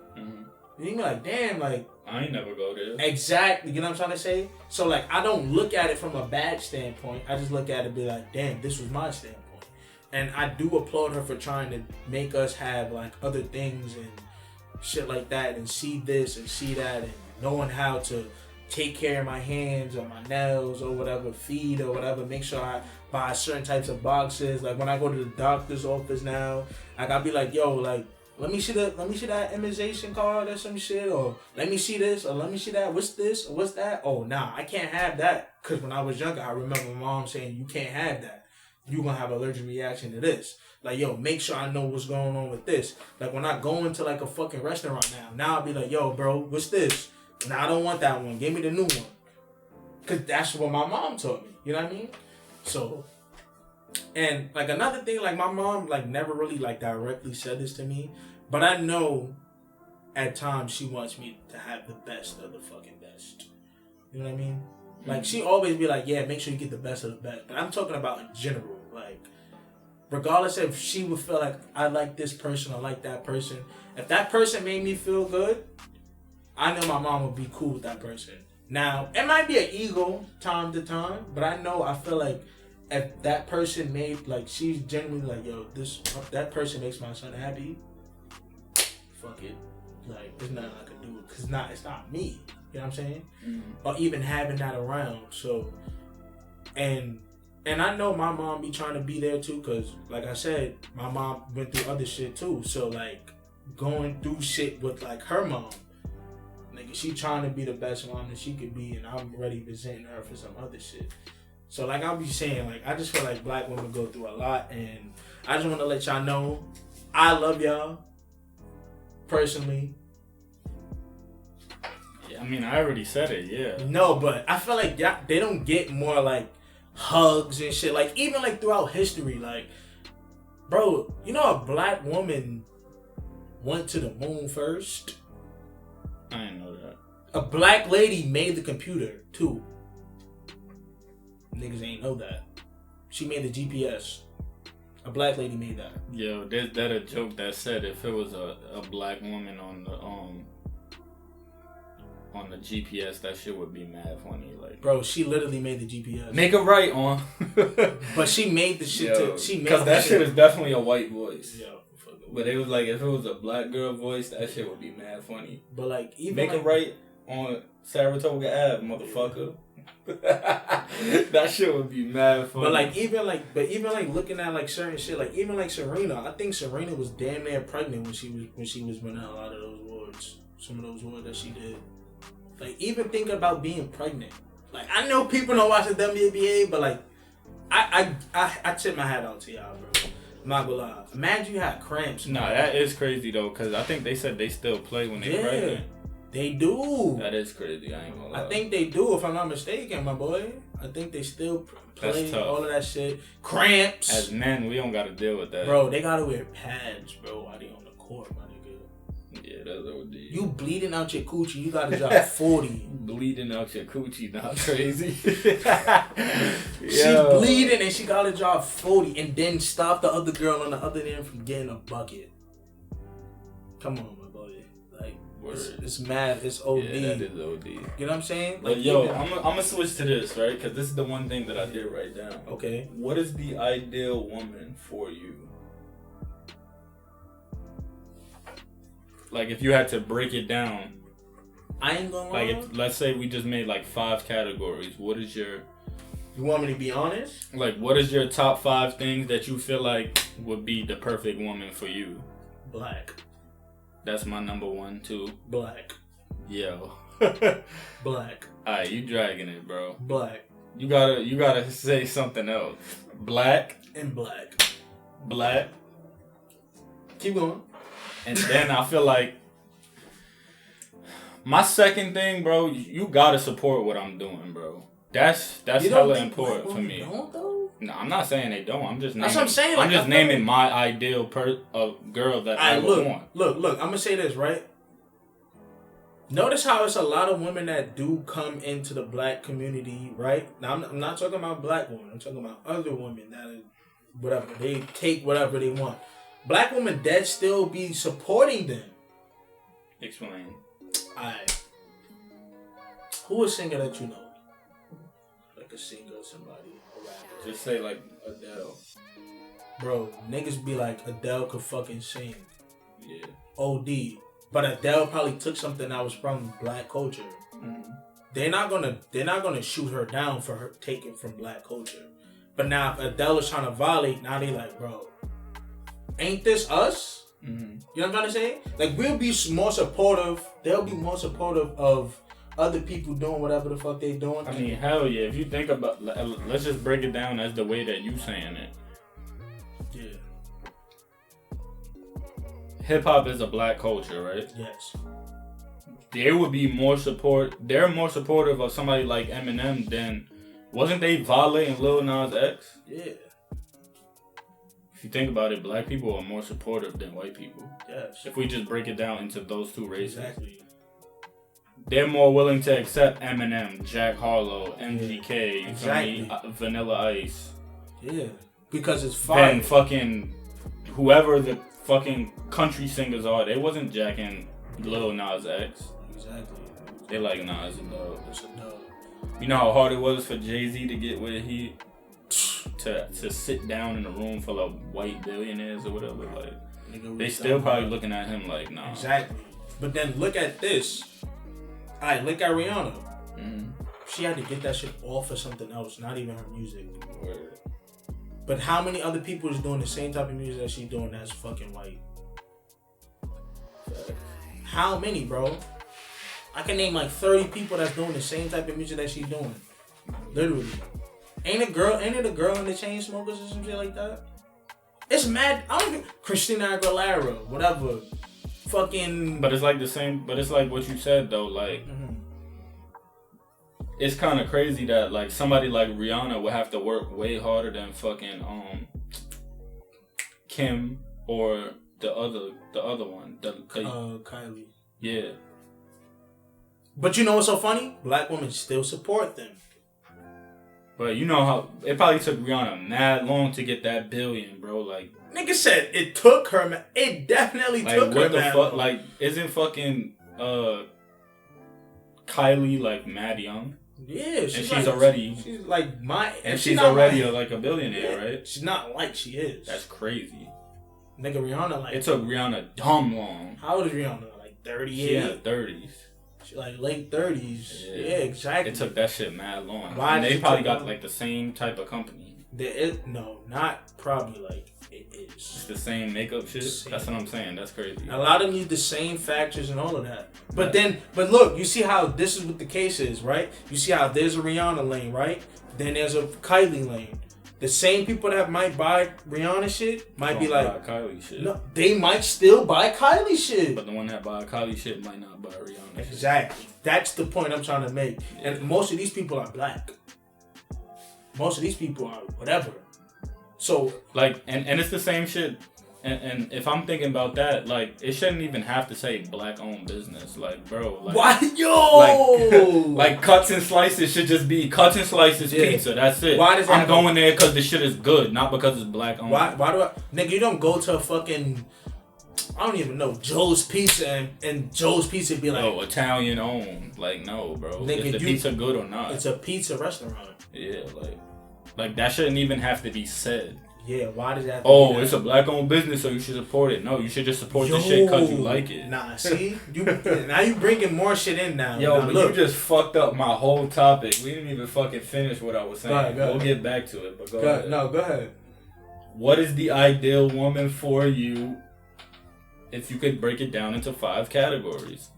You be like, damn, like I ain't never go there. Exactly, you know what I'm trying to say? So like I don't look at it from a bad standpoint. I just look at it and be like, damn, this was my standpoint. And I do applaud her for trying to make us have like other things and shit like that, and see this and see that, and knowing how to take care of my hands or my nails or whatever, feed or whatever, make sure I buy certain types of boxes. Like when I go to the doctor's office now, like I'll be like, yo, like let me see that immunization card or some shit, or let me see this, or let me see that. What's this? Or what's that? Oh, nah, I can't have that. Because when I was younger, I remember my mom saying, you can't have that. You're going to have an allergic reaction to this. Like, yo, make sure I know what's going on with this. Like, when I go into, like, a fucking restaurant now I'll be like, yo, bro, what's this? Nah, I don't want that one. Give me the new one. Because that's what my mom taught me. You know what I mean? So, and, like, another thing, like, my mom, like, never really, like, directly said this to me. But I know at times she wants me to have the best of the fucking best. You know what I mean? Like, she always be like, yeah, make sure you get the best of the best. But I'm talking about in general. Like, regardless if she would feel like I like this person or like that person, if that person made me feel good, I know my mom would be cool with that person. Now, it might be an ego time to time, but I feel like if that person made, like, she's genuinely like, yo, that person makes my son happy, fuck it. Like, there's nothing I can do, because it's not me. You know what I'm saying? Mm-hmm. Or even having that around. So, and I know my mom be trying to be there too, because, like I said, my mom went through other shit too. So, like, going through shit with, like, her mom, nigga, she trying to be the best mom that she could be, and I'm already resenting her for some other shit. So, like, I'll be saying, like, I just feel like black women go through a lot, and I just want to let y'all know, I love y'all, personally. Yeah, I mean, I already said it, yeah. No, but I feel like they don't get more, like, hugs and shit. Like, even, like, throughout history, like, bro, you know a black woman went to the moon first? I didn't know that. A black lady made the computer, too. Niggas ain't know that. She made the GPS. A black lady made that. Yo, there's that a joke that said if it was a black woman on the GPS, that shit would be mad funny. Like, bro, she literally made the GPS. Make it right on. But she made the shit because that shit is definitely a white voice. Yo, but it was like if it was a black girl voice, that shit would be mad funny. But like, even make it right on Saratoga Ave, motherfucker. That shit would be mad funny. But even looking at like certain shit, like even like Serena, I think Serena was damn near pregnant when she was winning a lot of those awards. Some of those awards that she did. Like, even thinking about being pregnant. Like, I know people don't watch the WNBA, but like, I tip my hat out to y'all, bro. I'm not gonna lie. Imagine you had cramps. Nah, that is crazy though, because I think they said they still play when they're pregnant. They do. That is crazy. I ain't gonna lie. I think they do, if I'm not mistaken, my boy. I think they still play all of that shit. Cramps. As men, we don't gotta deal with that. Bro, they gotta wear pads, bro, while they on the court, my nigga. Yeah, that's OD. You bleeding out your coochie, you gotta drop 40. Bleeding out your coochie, not crazy. She bleeding and she gotta drop 40 and then stop the other girl on the other end from getting a bucket. Come on, my boy. Like, it's mad. It's OD. Yeah, that is OD. You know what I'm saying? Like, yo, I'm gonna switch to this, right? Because this is the one thing that I did write down. Okay. What is the ideal woman for you? Like, if you had to break it down, I ain't gonna lie. Like, let's say we just made like 5 categories. What is your? You want me to be honest? Like, what is your top 5 things that you feel like would be the perfect woman for you? Black. That's my number 1 too. Black. Yo. Black. Alright, you dragging it, bro. Black. You gotta say something else. Black. And black. Black. Keep going. And then I feel like my second thing, bro, you gotta support what I'm doing, bro. That's hella important for me. Don't, though? No, I'm not saying they don't. I'm just naming. That's what I'm saying. I'm just naming my ideal girl that I would want. Look. I'm gonna say this, right? Notice how it's a lot of women that do come into the black community, right? Now I'm not talking about black women. I'm talking about other women that are whatever. They take whatever they want. Black women that still be supporting them. Explain. Alright. Who is a singer that you know? Like a singer or somebody. A rapper. Just say like Adele. Bro, niggas be like, Adele could fucking sing. Yeah. OD. But Adele probably took something that was from black culture. Mm-hmm. They're not gonna shoot her down for her taking from black culture. But now if Adele is trying to violate, now they like, bro, ain't this us? Mm-hmm. You know what I'm trying to say? Like, we'll be more supportive. They'll be more supportive of other people doing whatever the fuck they doing. I mean, hell yeah. If you think about, let's just break it down as the way that you saying it. Yeah. Hip hop is a black culture, right? Yes. They would be more support. They're more supportive of somebody like Eminem than, wasn't they violating Lil Nas X? Yeah. If you think about it, black people are more supportive than white people. Yes. If we just break it down into those two races. Exactly. They're more willing to accept Eminem, Jack Harlow, MGK, you Exactly. feel me? Vanilla Ice. Yeah. Because it's fire. Than fucking whoever the fucking country singers are. They wasn't jacking Lil Nas X. Exactly. They like Nas and dub. It's a dub. You know how hard it was for Jay-Z to get where he to sit down in a room full of white billionaires or whatever. Like they still probably looking at him like, nah. Exactly. But then look at this. Alright, look at Rihanna. Mm-hmm. She had to get that shit off of something else, not even her music. Word. But how many other people is doing the same type of music that she's doing that's fucking white? How many, bro? I can name like 30 people that's doing the same type of music that she's doing. Literally. Ain't it the girl in the Chainsmokers or some shit like that? It's mad. I don't even... Christina Aguilera, whatever. Fucking... But it's like the same, but it's like what you said though, like it's kind of crazy that like somebody like Rihanna would have to work way harder than fucking Kim or the other one, Kylie. Yeah. But you know what's so funny? Black women still support them. But you know how it probably took Rihanna mad long to get that billion, bro. Like nigga said it took her. It definitely like, took her. What the mad fuck? long. Like, isn't fucking Kylie like mad young? Yeah, she's like, already. She's like my. And she's already like a billionaire, right? She's not like she is. That's crazy. Nigga, Rihanna like. It took Rihanna dumb long. How old is Rihanna? Like 38. She in her 30s. She like late 30s. Yeah, exactly. It took that shit mad long. Why? And they probably got like the same type of company. No, not probably like it is. It's the same makeup shit. That's what I'm saying. That's crazy. A lot of them use the same factors and all of that. But but look, you see how this is what the case is, right? You see how there's a Rihanna lane, right? Then there's a Kylie lane. The same people that might buy Rihanna shit might be like Kylie shit. No, they might still buy Kylie shit. But the one that buy Kylie shit might not buy Rihanna shit. Exactly. That's the point I'm trying to make. Yeah. And most of these people are black. Most of these people are whatever. So like and it's the same shit. And if I'm thinking about that, like it shouldn't even have to say black owned business. Like, bro, like why like Cuts and Slices should just be Cuts and Slices pizza. That's it. Why does I'm going there because the shit is good, not because it's black owned. Why do I nigga, you don't go to a fucking I don't even know, Joe's Pizza and Joe's Pizza be like Italian owned. Like no, bro. Nigga, is the pizza good or not? It's a pizza restaurant. Yeah, like that shouldn't even have to be said. Yeah, why does that? It's a black-owned business, so you should support it. No, you should just support the shit because you like it. Nah, see, now you bringing more shit in now. Yo, now, but look. you just fucked up my whole topic. We didn't even fucking finish what I was saying. Go ahead. We'll get back to it, but go ahead. No, go ahead. What is the ideal woman for you? If you could break it down into 5 categories,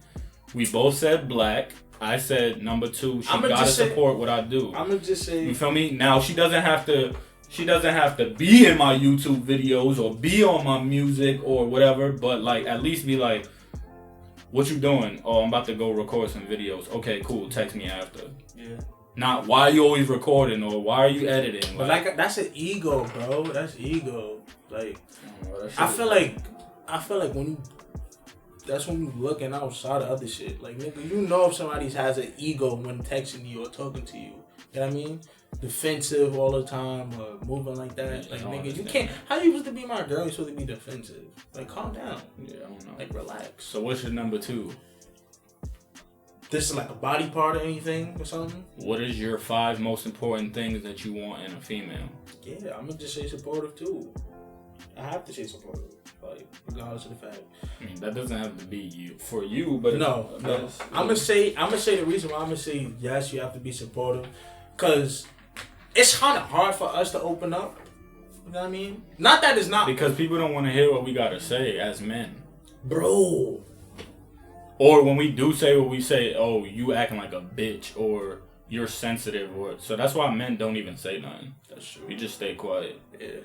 we both said black. I said number 2. She gotta support what I do. I'm gonna just say. You feel me? Now she doesn't have to. She doesn't have to be in my YouTube videos or be on my music or whatever, but like at least be like, what you doing? Oh, I'm about to go record some videos. Okay, cool. Text me after. Yeah. Not why are you always recording or why are you editing? But like that's an ego, bro. That's ego. Like I feel like when you that's when you looking outside of other shit. Like nigga, you know if somebody has an ego when texting you or talking to you. You know what I mean? Defensive all the time or moving like that. Yeah, like nigga, understand. you can't. How you supposed to be my girl? You supposed to be defensive. Like calm down. Yeah, I don't know. Like relax. So what's your number 2? This is like a body part or anything or something. What is your 5 most important things that you want in a female? Yeah, I'm gonna just say supportive too. I have to say supportive, like regardless of the fact. I mean, that doesn't have to be you for you, but no. I'm gonna say the reason why I'm gonna say yes, you have to be supportive, cause it's kind of hard for us to open up. You know what I mean? Not that it's not because people don't want to hear what we gotta say as men, bro. Or when we do say what we say, oh, you acting like a bitch, or you're sensitive, or so that's why men don't even say nothing. That's true. We just stay quiet. Yeah.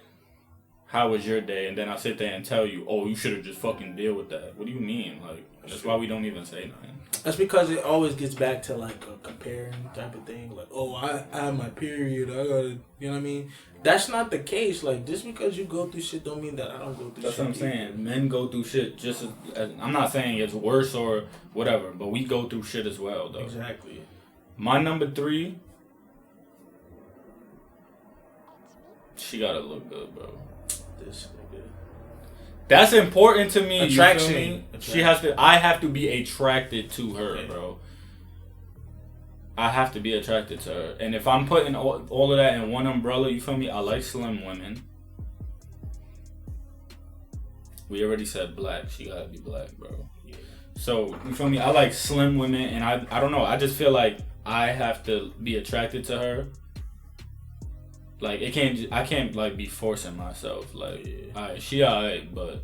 how was your day? And then I sit there and tell you, oh, you should have just fucking deal with that. What do you mean? Like, that's why we don't even say nothing. That's because it always gets back to like a comparing type of thing. Like, oh, I have my period. I gotta, you know what I mean? That's not the case. Like, just because you go through shit don't mean that I don't go through That's shit. what I'm saying. Men go through shit just as I'm not saying it's worse or whatever, but we go through shit as well, though. Exactly. My number 3, she gotta look good, bro. This nigga. That's important to me. Attraction. You feel me? She has to. I have to be attracted to her, bro. I have to be attracted to her, and if I'm putting all of that in one umbrella, you feel me? I like slim women. We already said black. She gotta be black, bro. Yeah. So you feel me? I like slim women, and I don't know. I just feel like I have to be attracted to her. Like I can't like be forcing myself. Like, alright, she alright, but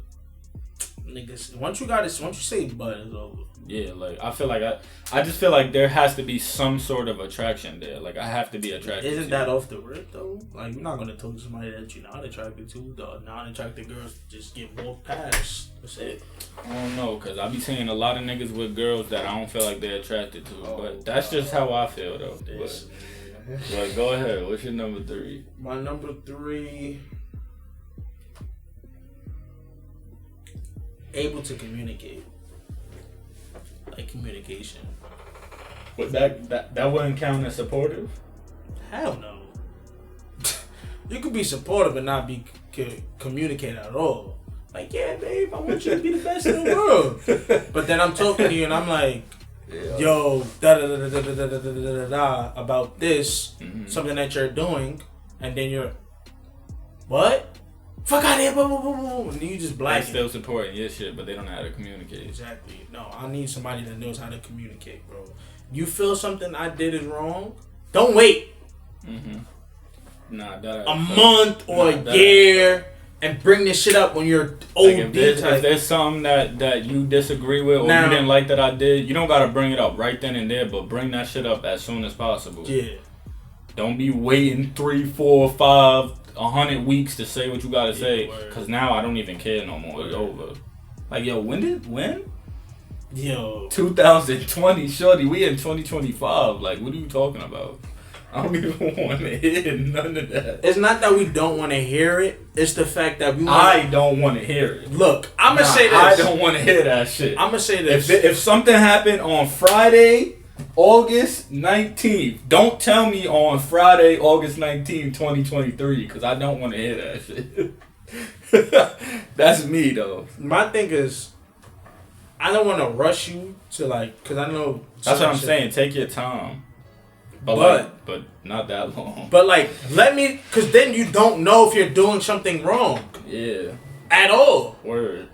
Niggas, once you say but, it's over. yeah, like I feel like I just feel like there has to be some sort of attraction there. Like I have to be attracted. Isn't that off the rip though? Like you're not gonna talk to somebody that you're not attracted to. The non-attracted girls just get walked past. That's it. I don't know, cause I be seeing a lot of niggas with girls that I don't feel like they're attracted to. But that's just how I feel though. But go ahead. What's your number 3? My number 3. Able to communicate. Like communication. But that wouldn't count as supportive? Hell no. You could be supportive and not be communicate at all. Like, yeah, babe, I want you to be the best in the world. But then I'm talking to you and I'm like, yo, da about this, something that you're doing, and then you're, what? Fuck out of here, boom, boom, boom, boom. And you just black. They're still supporting your shit, but they don't know how to communicate. Exactly. No, I need somebody that knows how to communicate, bro. You feel something I did is wrong, don't wait a month or a year and bring this shit up when you're old. Like if there's something that you disagree with or you didn't like that I did, you don't gotta bring it up right then and there, but bring that shit up as soon as possible. Yeah. Don't be waiting 3, 4, 5, 100 weeks to say what you gotta say, cause now I don't even care no more. It's over. Like, yo, when? Yo. 2020, shorty. We in 2025. Like, what are you talking about? I don't even want to hear none of that. It's not that we don't want to hear it. It's the fact that I don't want to hear it. Look, I'm going to say this. I don't want to hear that shit. I'm going to say this. If something happened on Friday, August 19th, don't tell me on Friday, August 19th, 2023, because I don't want to hear that shit. That's me, though. My thing is, I don't want to rush you to, like, because I know. That's what I'm saying. Take your time. But not that long. But like, because then you don't know if you're doing something wrong. Yeah. At all. Word.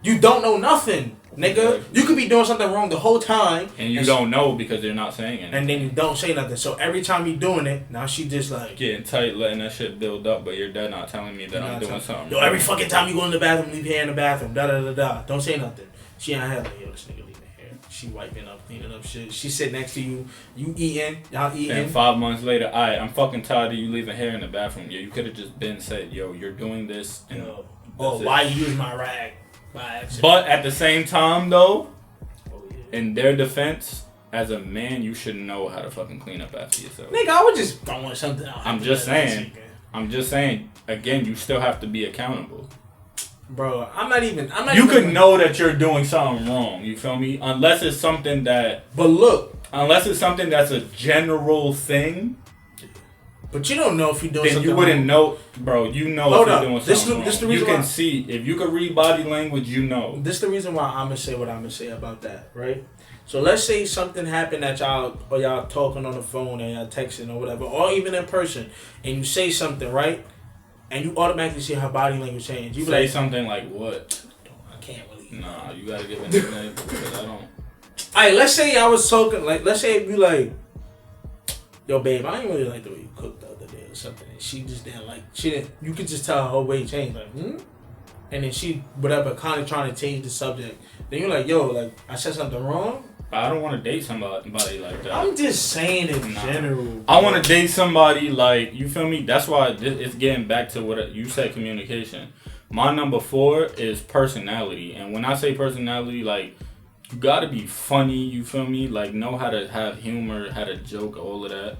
You don't know nothing, nigga. Exactly. You could be doing something wrong the whole time. And you don't know because they're not saying anything. And then you don't say nothing. So every time you're doing it, now she just like. Getting tight, letting that shit build up, but your dad not telling me that I'm doing something. Yo, every fucking time you go in the bathroom, leave your hair in the bathroom. Da. Don't say nothing. She ain't have like, yo, this nigga leaving hair. She wiping up, cleaning up shit. She sit next to you. You eating. Y'all eating. And 5 months later, alright, I'm fucking tired of you leaving hair in the bathroom. Yeah, you could have just been said, yo, you're doing this. And why you use my rag? By accident. But at the same time, though, in their defense, as a man, you should know how to fucking clean up after yourself. Nigga, I would just throwing something out. I'm just saying, again, you still have to be accountable. Bro, I'm not even. You could know that you're doing something wrong. You feel me? Unless it's something that. But look. Unless it's something that's a general thing. But you don't know if you're doing then something you wouldn't wrong. know, bro. You know Hold if you're up. doing This something the wrong. reason You can why, see. If you can read body language, you know. This is the reason why I'm going to say what I'm going to say about that, right? So let's say something happened that y'all talking on the phone and y'all texting or whatever, or even in person, and you say something, right? And you automatically see her body language change. You say something like what? I can't really. Nah, you gotta give an example because I don't. Alright, let's say I was talking, like, let's say you like, yo, babe, I didn't really like the way you cooked the other day or something. And she just didn't like, you could just tell her whole way changed, like, And then she, whatever, kind of trying to change the subject. Then you're like, yo, like, I said something wrong? I don't want to date somebody like that. I'm just saying in general. I want to date somebody like, you feel me? That's why it's getting back to what you said, communication. My number 4 is personality. And when I say personality, like, you got to be funny, you feel me? Like, know how to have humor, how to joke, all of that.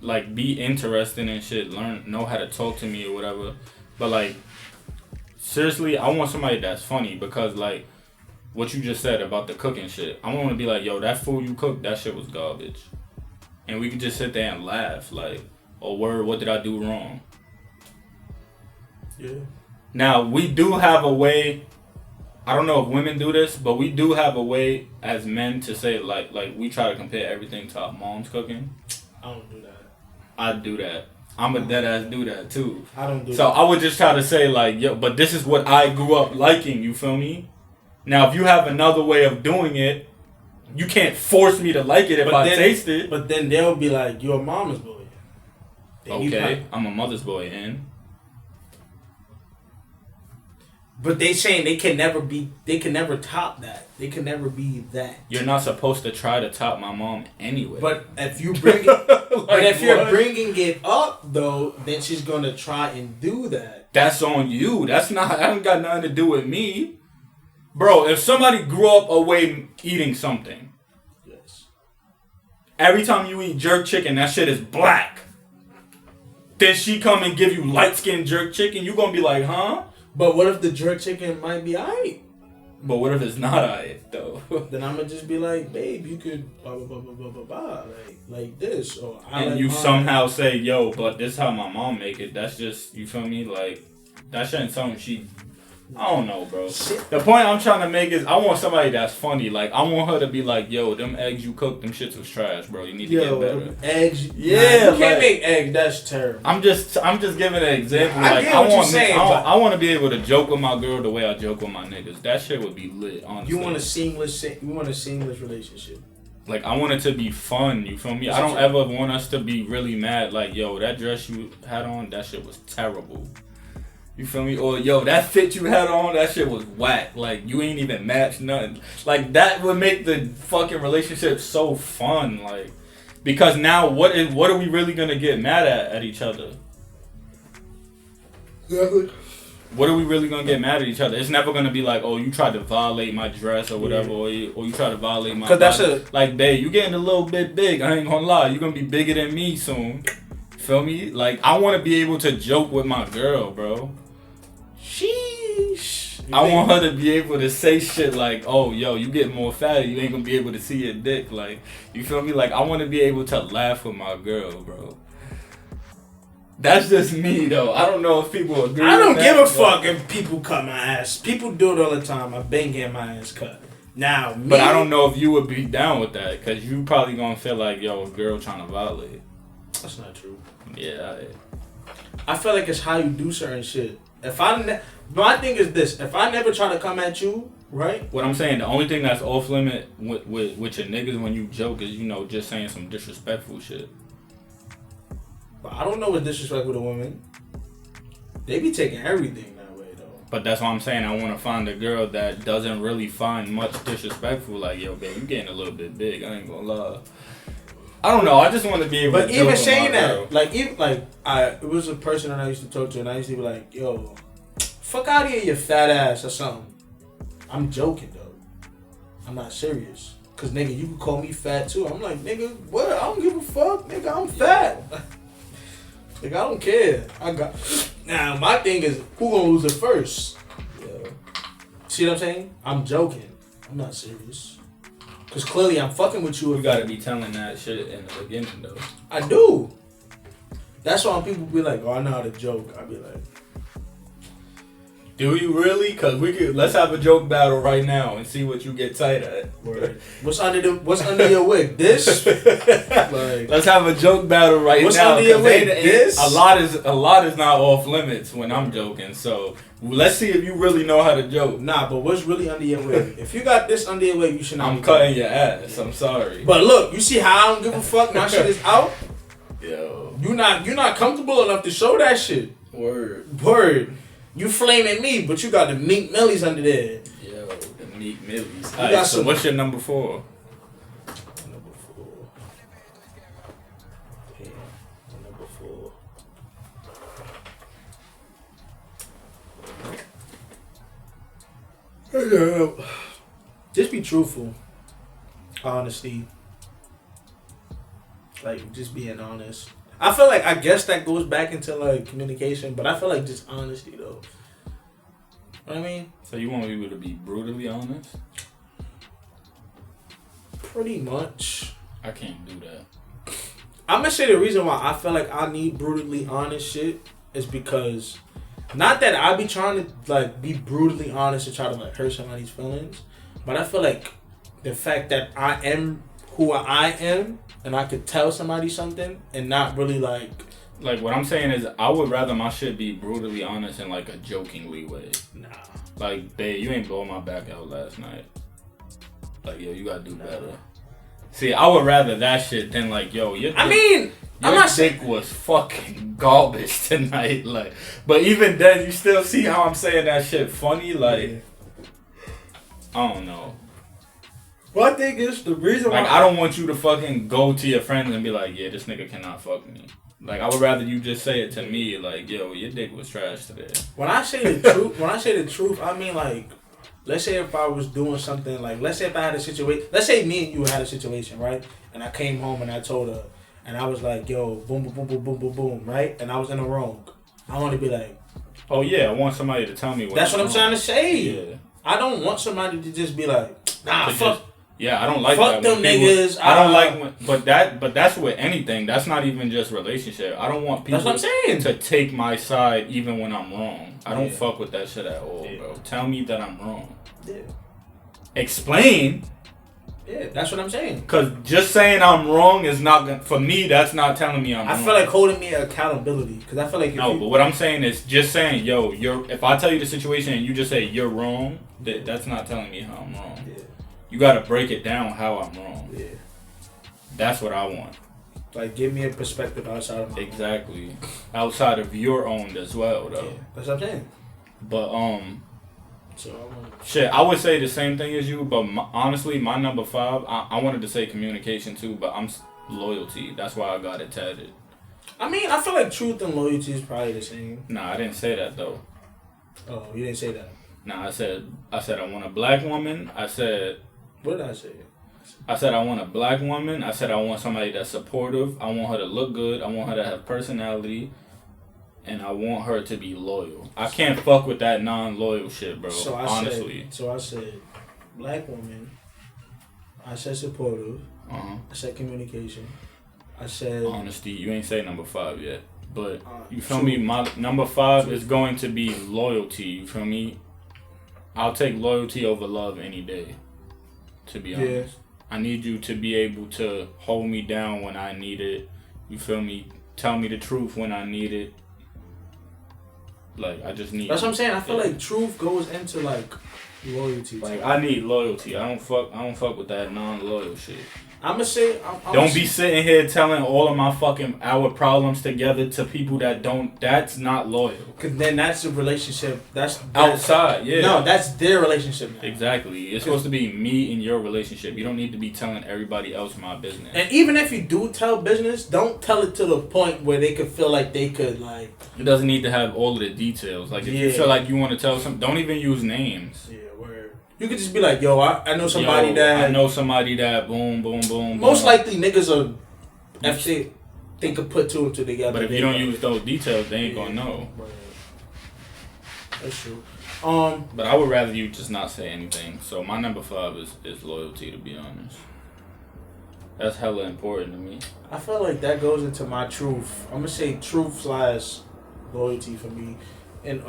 Like, be interested in shit, know how to talk to me or whatever. But, like, seriously, I want somebody that's funny because, like, what you just said about the cooking shit. I want to be like, yo, that food you cooked, that shit was garbage. And we could just sit there and laugh. Like, oh, word, what did I do wrong? Yeah. Now, we do have a way, I don't know if women do this, but we do have a way as men to say, like we try to compare everything to our mom's cooking. I don't do that. I do that. I'm a dead ass do that too. I don't do that. So I would just try to say, like, yo, but this is what I grew up liking, you feel me? Now, if you have another way of doing it, you can't force me to like it if I taste it. But then they'll be like, you're a mama's boy. Then Okay, I'm a mother's boy, and? But they saying they can never top that. They can never be that. You're not supposed to try to top my mom anyway. But if you bring it, but if you're bringing it up though, then she's gonna try and do that. That's on you. That ain't got nothing to do with me. Bro, if somebody grew up away eating something, yes. Every time you eat jerk chicken, that shit is black. Then she come and give you light-skinned jerk chicken, you gonna be like, huh? But what if the jerk chicken might be alright? But what if it's not alright, though? Then I'm gonna just be like, babe, you could blah, blah, blah, blah, blah, blah, blah, like this. Or and you somehow say, yo, but this is how my mom make it. That's just, you feel me? Like, that shit ain't something she... I don't know, bro. The point I'm trying to make is I want somebody that's funny. Like, I want her to be like, yo, them eggs you cooked, them shits was trash, bro. You need to get better. Eggs? Yeah. Nah, you can't make eggs. That's terrible. I'm just giving an example. I Like, get what you're saying, I want to be able to joke with my girl the way I joke with my niggas. That shit would be lit, honestly. You want a seamless relationship. Like, I want it to be fun, you feel me? I don't ever want us to be really mad. Like, yo, that dress you had on, that shit was terrible. You feel me? Or, yo, that fit you had on, that shit was whack. Like, you ain't even matched nothing. Like, that would make the fucking relationship so fun. Like, because now, what are we really going to get mad at each other? Exactly. What are we really going to get mad at each other? It's never going to be like, oh, you tried to violate my dress or whatever, or you tried to violate my body. Like, babe, you getting a little bit big. I ain't going to lie. You're going to be bigger than me soon. Feel me? Like, I want to be able to joke with my girl, bro. Sheesh. I want her to be able to say shit like, oh, yo, you get more fatty, you ain't gonna be able to see your dick. Like, you feel me? Like, I want to be able to laugh with my girl, bro. That's just me, though. I don't know if people agree. I don't give a fuck if people cut my ass. People do it all the time. I've been getting my ass cut. Now, me, but I don't know if you would be down with that, because you probably gonna feel like, yo, a girl trying to violate. That's not true. Yeah. I feel like it's how you do certain shit. My thing is this: if I never try to come at you, right? What I'm saying, the only thing that's off limit with your niggas when you joke is, you know, just saying some disrespectful shit. But I don't know what's disrespectful to women. They be taking everything that way, though. But that's why I'm saying I want to find a girl that doesn't really find much disrespectful. Like, yo, babe, you getting a little bit big. I ain't gonna lie. I don't know. I just want to be able to joke with my girl. But even saying that, it was a person that I used to talk to, and I used to be like, yo, fuck out of here, you fat ass or something. I'm joking, though. I'm not serious. Because, nigga, you can call me fat, too. I'm like, nigga, what? I don't give a fuck. Nigga, I'm fat. Nigga, I don't care. Now, my thing is, who gonna lose it first? Yeah. See what I'm saying? I'm joking. I'm not serious. Because clearly I'm fucking with you. You gotta be telling that shit in the beginning, though. I do. That's why when people be like, oh, I know how to joke. I be like, do you really? Cause let's have a joke battle right now and see what you get tight at. Word. What's under your wig? This? Like, let's have a joke battle right now. What's under your wig? This? A lot is not off limits when I'm joking. So let's see if you really know how to joke. Nah, but what's really under your wig? If you got this under your wig, you should not. I'm cutting your ass. I'm sorry. But look, you see how I don't give a fuck? My shit is out. Yo, you're not comfortable enough to show that shit. Word. You flaming me, but you got the Meek Millies under there. Yo, the Meek Millies. got Alright, so some- what's your number 4? Number 4. Yeah, number 4. Just be truthful. Honesty. Like, just being honest. I feel like, I guess that goes back into, like, communication, but I feel like just honesty, though. You know what I mean? So you want people to be brutally honest? Pretty much. I can't do that. I'm gonna say the reason why I feel like I need brutally honest shit is because, not that I be trying to, like, be brutally honest and try to, like, hurt somebody's feelings, but I feel like the fact that I am who I am and I could tell somebody something and not really, like what I'm saying is, I would rather my shit be brutally honest in like a jokingly way. nah. Like, babe, you ain't blowing my back out last night. Like, yo, you gotta do better. See, I would rather that shit than like, yo, your I mean, I'm not dick was fucking garbage tonight. Like, but even then, you still see how I'm saying that shit funny. Like, I don't know. Well, I think it's the reason why Like, I don't want you to fucking go to your friends and be like, yeah, this nigga cannot fuck me. Like, I would rather you just say it to me, like, yo, your dick was trash today. When I say the truth, I mean, like, let's say if I was doing something, like, let's say if I had a situation, let's say me and you had a situation, right? And I came home and I told her, and I was like, yo, boom, boom, boom, boom, boom, boom, boom, right? And I was in the wrong. I want to be like, oh yeah, I want somebody to tell me what. That's what I'm trying to say. Yeah. I don't want somebody to just be like, nah, fuck. Yeah, I don't like fuck that. Them niggas. I don't like when, but that's with anything. That's not even just relationship. I don't want people That's what I'm saying. to take my side even when I'm wrong. I don't Yeah. fuck with that shit at all, bro. Tell me that I'm wrong. Yeah. Explain. Yeah, that's what I'm saying. Cause just saying I'm wrong is not gonna, for me. That's not telling me I'm wrong. I feel like holding me accountability because I feel like no, but what I'm saying is just saying, yo, if I tell you the situation and you just say you're wrong, that's not telling me how I'm wrong. Yeah. You gotta break it down how I'm wrong. Yeah. That's what I want. Like, give me a perspective outside of my Exactly. Outside of your own as well, though. Yeah, that's what I'm saying. But So shit, I would say the same thing as you. But honestly, my number 5, I wanted to say communication too, but I'm loyalty. That's why I got it tatted. I mean, I feel like truth and loyalty is probably the same. Nah, I didn't say that though. Oh, you didn't say that. Nah, I said I want a black woman. I said What did I say? I want a black woman. I said I want somebody that's supportive. I want her to look good. I want her to have personality. And I want her to be loyal. I can't fuck with that non-loyal shit, bro. So I honestly. said black woman. I said supportive. Uh-huh. I said communication. I said Honesty. You ain't say number 5 yet. But you feel true. me? My number 5 is going to be loyalty. You feel me? I'll take loyalty over love any day. To be honest. I need you to be able to hold me down when I need it. You feel me? Tell me the truth when I need it. Like, I just need. That's what I'm saying. I feel like truth goes into like loyalty. Like, I need loyalty. I don't fuck with that non-loyal shit. I'm gonna say. Don't be sitting here telling all of my our problems together to people that don't. That's not loyal. Cause then that's a relationship. That's outside. Yeah. No, that's their relationship now. Exactly. It's supposed to be me and your relationship. You don't need to be telling everybody else my business. And even if you do tell business, don't tell it to the point where they could feel like they could like. It doesn't need to have all of the details. Like, if you feel like you want to tell something, don't even use names. Yeah, word. You could just be like, yo, I know somebody that. I know somebody that. Boom, boom, boom. Most boom. likely niggas are. If they could put two and two together. But if you don't use those details, they ain't gonna know. That's true. But I would rather you just not say anything. So my number 5 is loyalty, to be honest. That's hella important to me. I feel like that goes into my truth. I'm gonna say truth / loyalty for me. And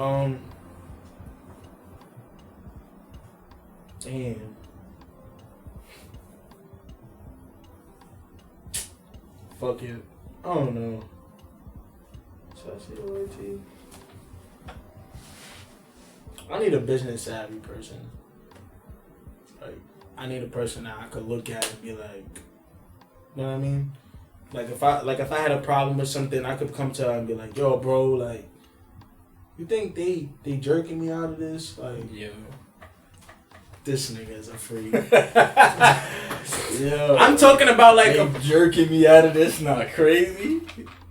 damn. Fuck it. I don't know. Should I say loyalty? I need a business savvy person. Like, I need a person that I could look at and be like, you know what I mean? Like if I had a problem with something, I could come to her and be like, yo, bro, like, you think they jerking me out of this? Like, Yeah. This nigga is a freak. Yo, I'm talking about like a jerking me out of this. Not crazy.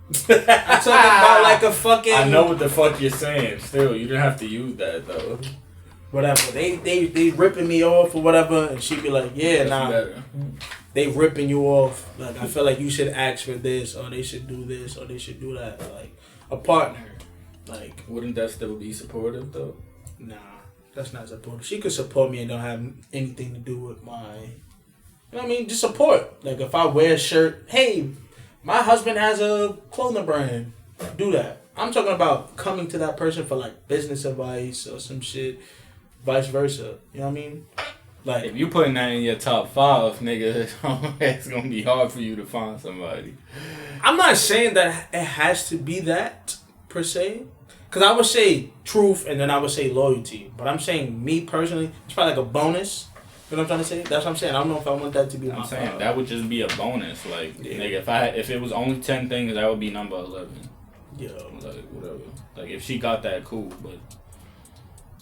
I'm talking about like a fucking. I know what the fuck you're saying. Still, you didn't have to use that though. Whatever. They ripping me off or whatever, and she be like, yeah, nah. Better. They ripping you off. Like, I feel like you should ask for this, or they should do this, or they should do that. Like a partner. Like, wouldn't that still be supportive though? Nah, that's not supportive. She could support me and don't have anything to do with my. You know what I mean? Just support. Like if I wear a shirt, hey, my husband has a clothing brand. Do that. I'm talking about coming to that person for like business advice or some shit. Vice versa. You know what I mean? Like if you putting that in your top 5, nigga, it's gonna be hard for you to find somebody. I'm not saying that it has to be that per se, because I would say truth and then I would say loyalty. But I'm saying me personally, it's probably like a bonus. You know what I'm trying to say? That's what I'm saying. I don't know if I want that to be. I'm saying that would just be a bonus. Like nigga, if it was only 10 things, that would be number 11. Yeah. Like whatever. Like if she got that, cool. But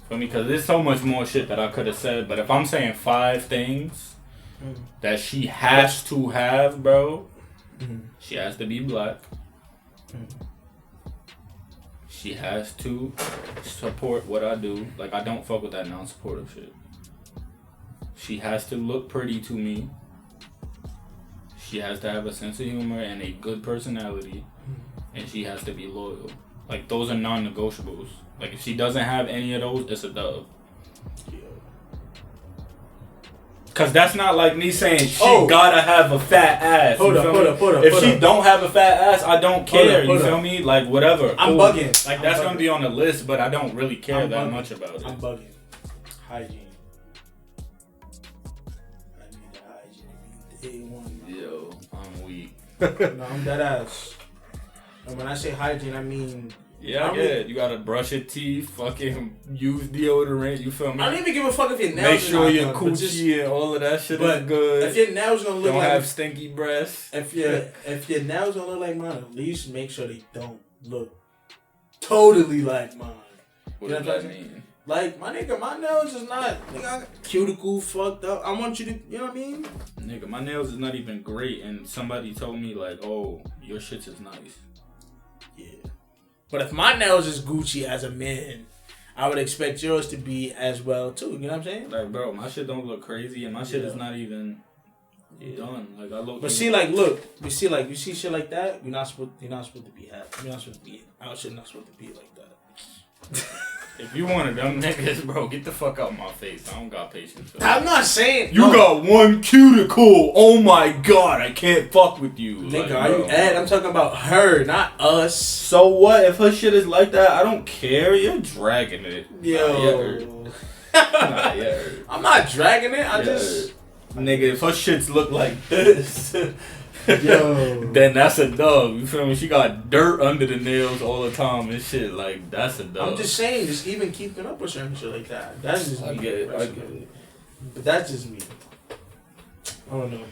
for me, because there's so much more shit that I could have said. But if I'm saying 5 things that she has to have, bro, she has to be black. She has to support what I do. Like I don't fuck with that non-supportive shit. She has to look pretty to me. She has to have a sense of humor and a good personality. And she has to be loyal. Like, those are non-negotiables. Like, if she doesn't have any of those, it's a dub. Because that's not like me saying she gotta have a fat ass. Hold up. If she don't have a fat ass, I don't care. You feel me? Like, whatever. I'm bugging. Like, that's gonna be on the list, but I don't really care that much about it. I'm bugging. Hygiene. Yo, I'm weak. No, I'm dead ass. And when I say hygiene, I mean... Yeah, I get it. You gotta brush your teeth, fucking use deodorant, you feel me? I don't even give a fuck if your nails make sure your done, coochie and all of that shit is good. If your nails gonna look don't have stinky breasts. If your nails don't look like mine, at least make sure they don't look totally like mine. What does that mean? Like, my nigga, my nails is not, nigga, I got cuticle fucked up. I want you to, you know what I mean? Nigga, my nails is not even great, and somebody told me, like, oh, your shit is nice. Yeah. But if my nails is Gucci as a man, I would expect yours to be as well, too. You know what I'm saying? Like, bro, my shit don't look crazy, and my shit is not even done. Like, I look. But see, like, look, you see shit like that, you're not supposed to be happy. You're not supposed to be, our shit not supposed to be like that. If you one of them niggas, bro, get the fuck out my face. I don't got patience for that. I'm not saying... You got one cuticle. Oh my god, I can't fuck with you. Nigga, like, are you Ed? I'm talking about her, not us. So what? If her shit is like that, I don't care. You're dragging it. Yo. I'm not dragging it. I just... Nigga, if her shits look like this... Yo, then that's a dub. You feel me? She got dirt under the nails all the time and shit. Like, that's a dub. I'm just saying, just even keeping up with certain shit like that. That's just me. I get it. But that's just me. I don't know, man.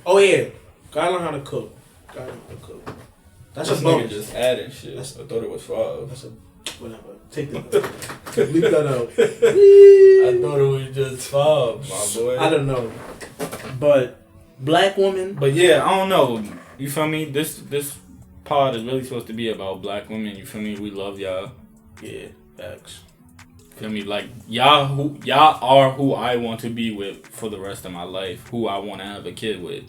Oh yeah, gotta learn how to cook. That's a bonus. Just adding shit. I thought it was 5. That's a whatever. Take that. Leave that out. I thought it was just 5, my boy. I don't know, but. Black woman. But yeah, I don't know. You feel me? This pod is really supposed to be about black women. You feel me? We love y'all. Yeah, facts. Feel me? Like y'all are who I want to be with for the rest of my life. Who I want to have a kid with.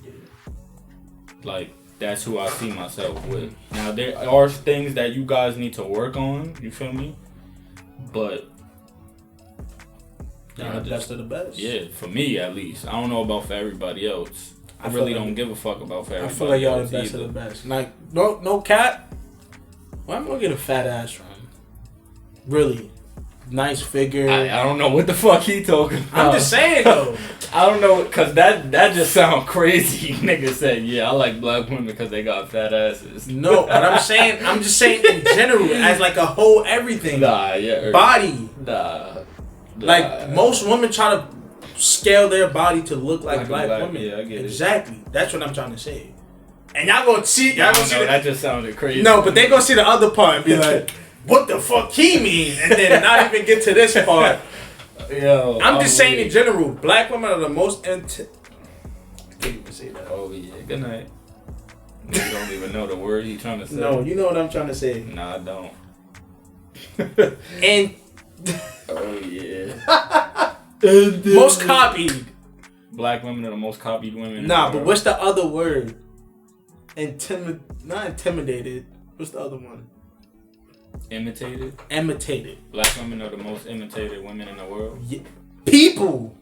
Yeah. Like that's who I see myself with. Now there are things that you guys need to work on. You feel me? But. The best of the best. Yeah, for me at least. I don't know about for everybody else. I really don't give a fuck about for everybody else. I feel like y'all the best of the best. Like, no cat. Where am I gonna get a fat ass from? Really? Nice figure. I don't know what the fuck he talking about. I'm just saying though. I don't know, cause that just sound crazy. Nigga said, yeah, I like black women because they got fat asses. No, but I'm just saying in general, as like a whole everything. Nah, yeah. Body. Nah. Like, most women try to scale their body to look like black women. Yeah, I get exactly. It. That's what I'm trying to say. And y'all gonna see... that just sounded crazy. No, but they gonna see the other part and be like, what the fuck he mean? And then not even get to this part. Yo, I'm just saying in general, black women are the most I can't even say that. Oh yeah, good night. You don't even know the word you trying to say. No, you know what I'm trying to say. Nah, I don't. And Oh yeah. most copied. Black women are the most copied women. Nah, but what's the other word? Not intimidated. What's the other one? Imitated. Imitated. Black women are the most imitated women in the world. Yeah. People.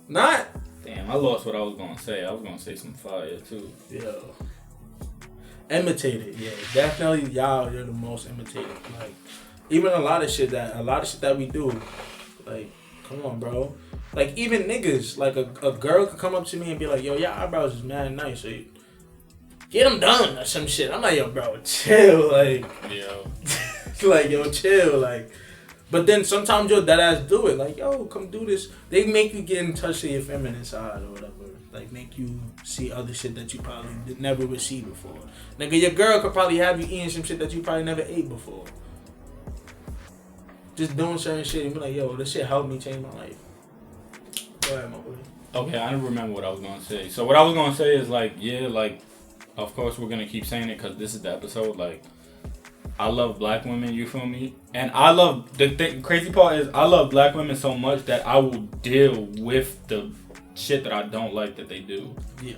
Not. Damn, I lost what I was gonna say. I was gonna say some fire too. Yo. Imitated. Yeah, definitely. Y'all, you're the most imitated. Like, even a lot of shit that we do. Like, come on, bro. Like, even niggas. Like, a girl could come up to me and be like, yo, your eyebrows is mad nice. So get them done or some shit. I'm like, yo, bro, chill. Like, Yo. like, yo, chill. Like, but then sometimes you'll dead ass do it. Like, yo, come do this. They make you get in touch with your feminine side or whatever. Like, make you see other shit that you probably never would see before. Nigga, your girl could probably have you eating some shit that you probably never ate before. Just doing certain shit and be like, yo, this shit helped me change my life. Go ahead, my boy. Okay, I don't remember what I was gonna say. So what I was gonna say is like, yeah, like, of course we're gonna keep saying it because this is the episode. Like, I love black women. You feel me? And I love crazy part is I love black women so much that I will deal with the shit that I don't like that they do. Yo.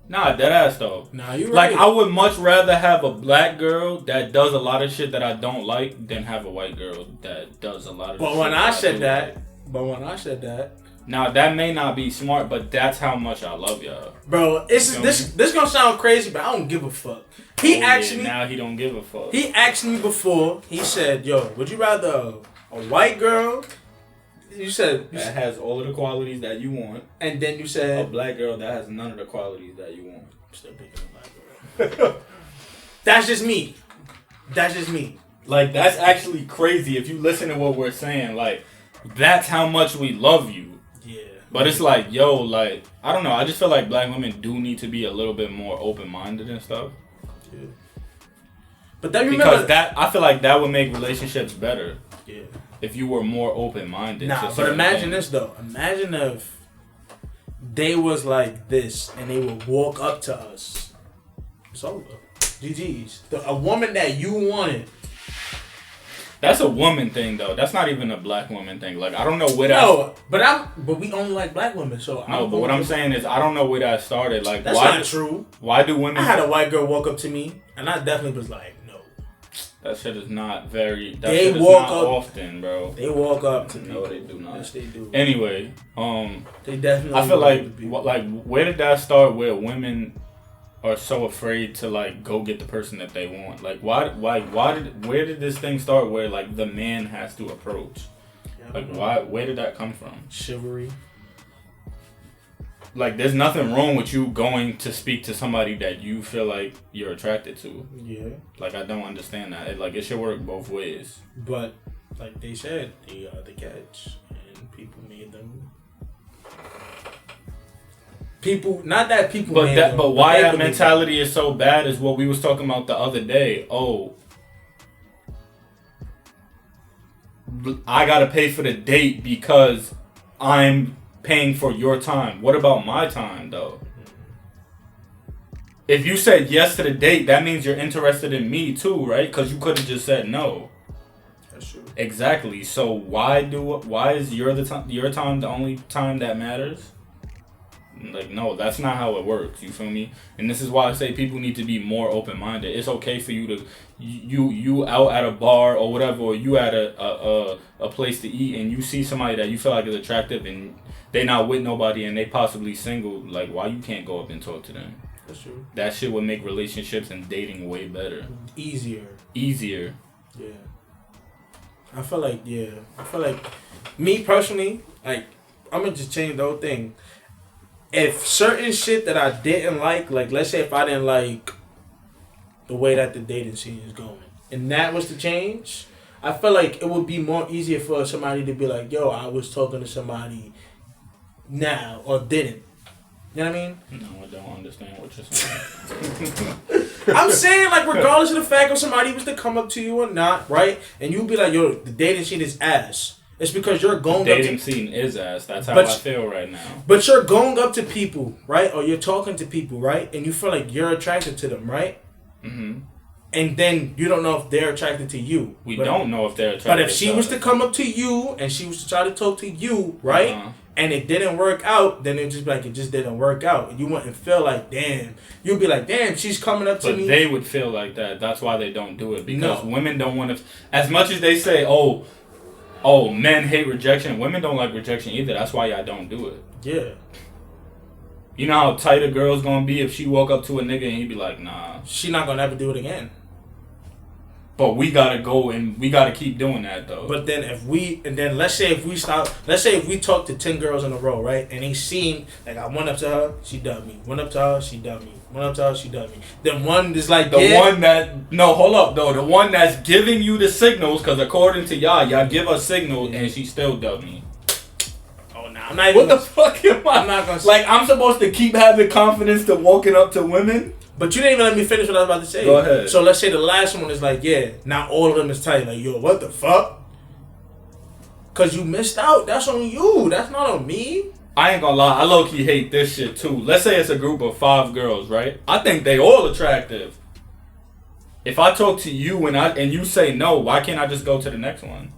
Nah, dead ass though. Nah, you right. Like, I would much rather have a black girl that does a lot of shit that I don't like than have a white girl that does a lot of But shit when I said like. that, Now that may not be smart, but that's how much I love y'all. bro, this gonna sound crazy, but I don't give a fuck. He asked me. Now he don't give a fuck. He asked me before. He said, "Yo, would you rather a white girl?" You said that has all of the qualities that you want, and then you a said black girl that has none of the qualities that you want. I'm still picking a black girl. That's just me. Like, that's actually crazy if you listen to what we're saying. Like, that's how much we love you. Yeah. But it's like, yo, like, I don't know. I just feel like black women do need to be a little bit more open-minded and stuff. Yeah. But then remember because I feel like that would make relationships better. Yeah. If you were more open-minded. Nah, but imagine this though. Imagine if they was like this and they would walk up to us. It's over. GG's. A woman that you wanted. That's a woman thing though. That's not even a black woman thing. Like, I don't know where that. No, but we only like black women, so. No, but what I'm saying is I don't know where that started. Like, that's not true. Why do women? I had a white girl walk up to me, and I definitely was like, no. That shit is not very. That they shit is walk not up often, bro. They walk up to me. No, they do not. Yes, they do. Anyway, they definitely. I feel like where did that start? Where women are so afraid to like go get the person that they want. Like, where did this thing start? Where like the man has to approach. Like, where did that come from? Chivalry. Like, there's nothing wrong with you going to speak to somebody that you feel like you're attracted to. Yeah. Like, I don't understand that. It should work both ways. But, like they said, they are the catch. And people made them. Not that people made them. But why that mentality is so bad is what we was talking about the other day. Oh, I gotta pay for the date because I'm paying for your time. What about my time though? If you said yes to the date, that means you're interested in me too, right? Because you could have just said no. That's true. Exactly. So why is your time the only time that matters? Like, no, that's not how it works. You feel me? And this is why I say people need to be more open-minded. It's okay for you to you out at a bar or whatever, or you at a place to eat, and you see somebody that you feel like is attractive, and they not with nobody, and they possibly single. Like, why you can't go up and talk to them? That's true. That shit would make relationships and dating way better. Easier. Yeah. I feel like me personally, like, I'm gonna just change the whole thing. If certain shit that I didn't like let's say if I didn't like the way that the dating scene is going, and that was to change, I feel like it would be more easier for somebody to be like, yo, I was talking to somebody now or didn't. You know what I mean? No, I don't understand what you're saying. I'm saying, like, regardless of the fact if somebody was to come up to you or not, right? And you be like, yo, the dating scene is ass. It's because you're going the up to... dating scene is ass. That's how I feel right now. But you're going up to people, right? Or you're talking to people, right? And you feel like you're attracted to them, right? Mm-hmm. And then you don't know if they're attracted to you. We don't know if they're attracted. But if she was to come up to you and she was to try to talk to you, right? And it didn't work out, then it just be like, it just didn't work out. And you wouldn't feel like, damn. You'd be like, damn, she's coming up to me. But they would feel like that. That's why they don't do it. Because women don't want to... As much as they say, oh, men hate rejection. Women don't like rejection either. That's why y'all don't do it. Yeah. You know how tight a girl's gonna be if she walk up to a nigga and he be like, nah. She not gonna ever do it again. But we gotta go and we gotta keep doing that though. But then let's say if we talk to 10 girls in a row, right? And they seen, like, I went up to her, she dubbed me. Went up to her, she dubbed me. Went up to her, she dubbed me. Then one is like, one the one that's giving you the signals, because according to y'all give us signals and she still dubbed me. Oh, nah, I'm not even... What the fuck am I? I'm not gonna... Like, I'm supposed to keep having confidence to walking up to women? But you didn't even let me finish what I was about to say. Go ahead. So let's say the last one is like, yeah, not all of them is tight. Like, yo, what the fuck? Because you missed out. That's on you. That's not on me. I ain't gonna lie. I low-key hate this shit, too. Let's say it's a group of 5 girls, right? I think they all attractive. If I talk to you and you say no, why can't I just go to the next one?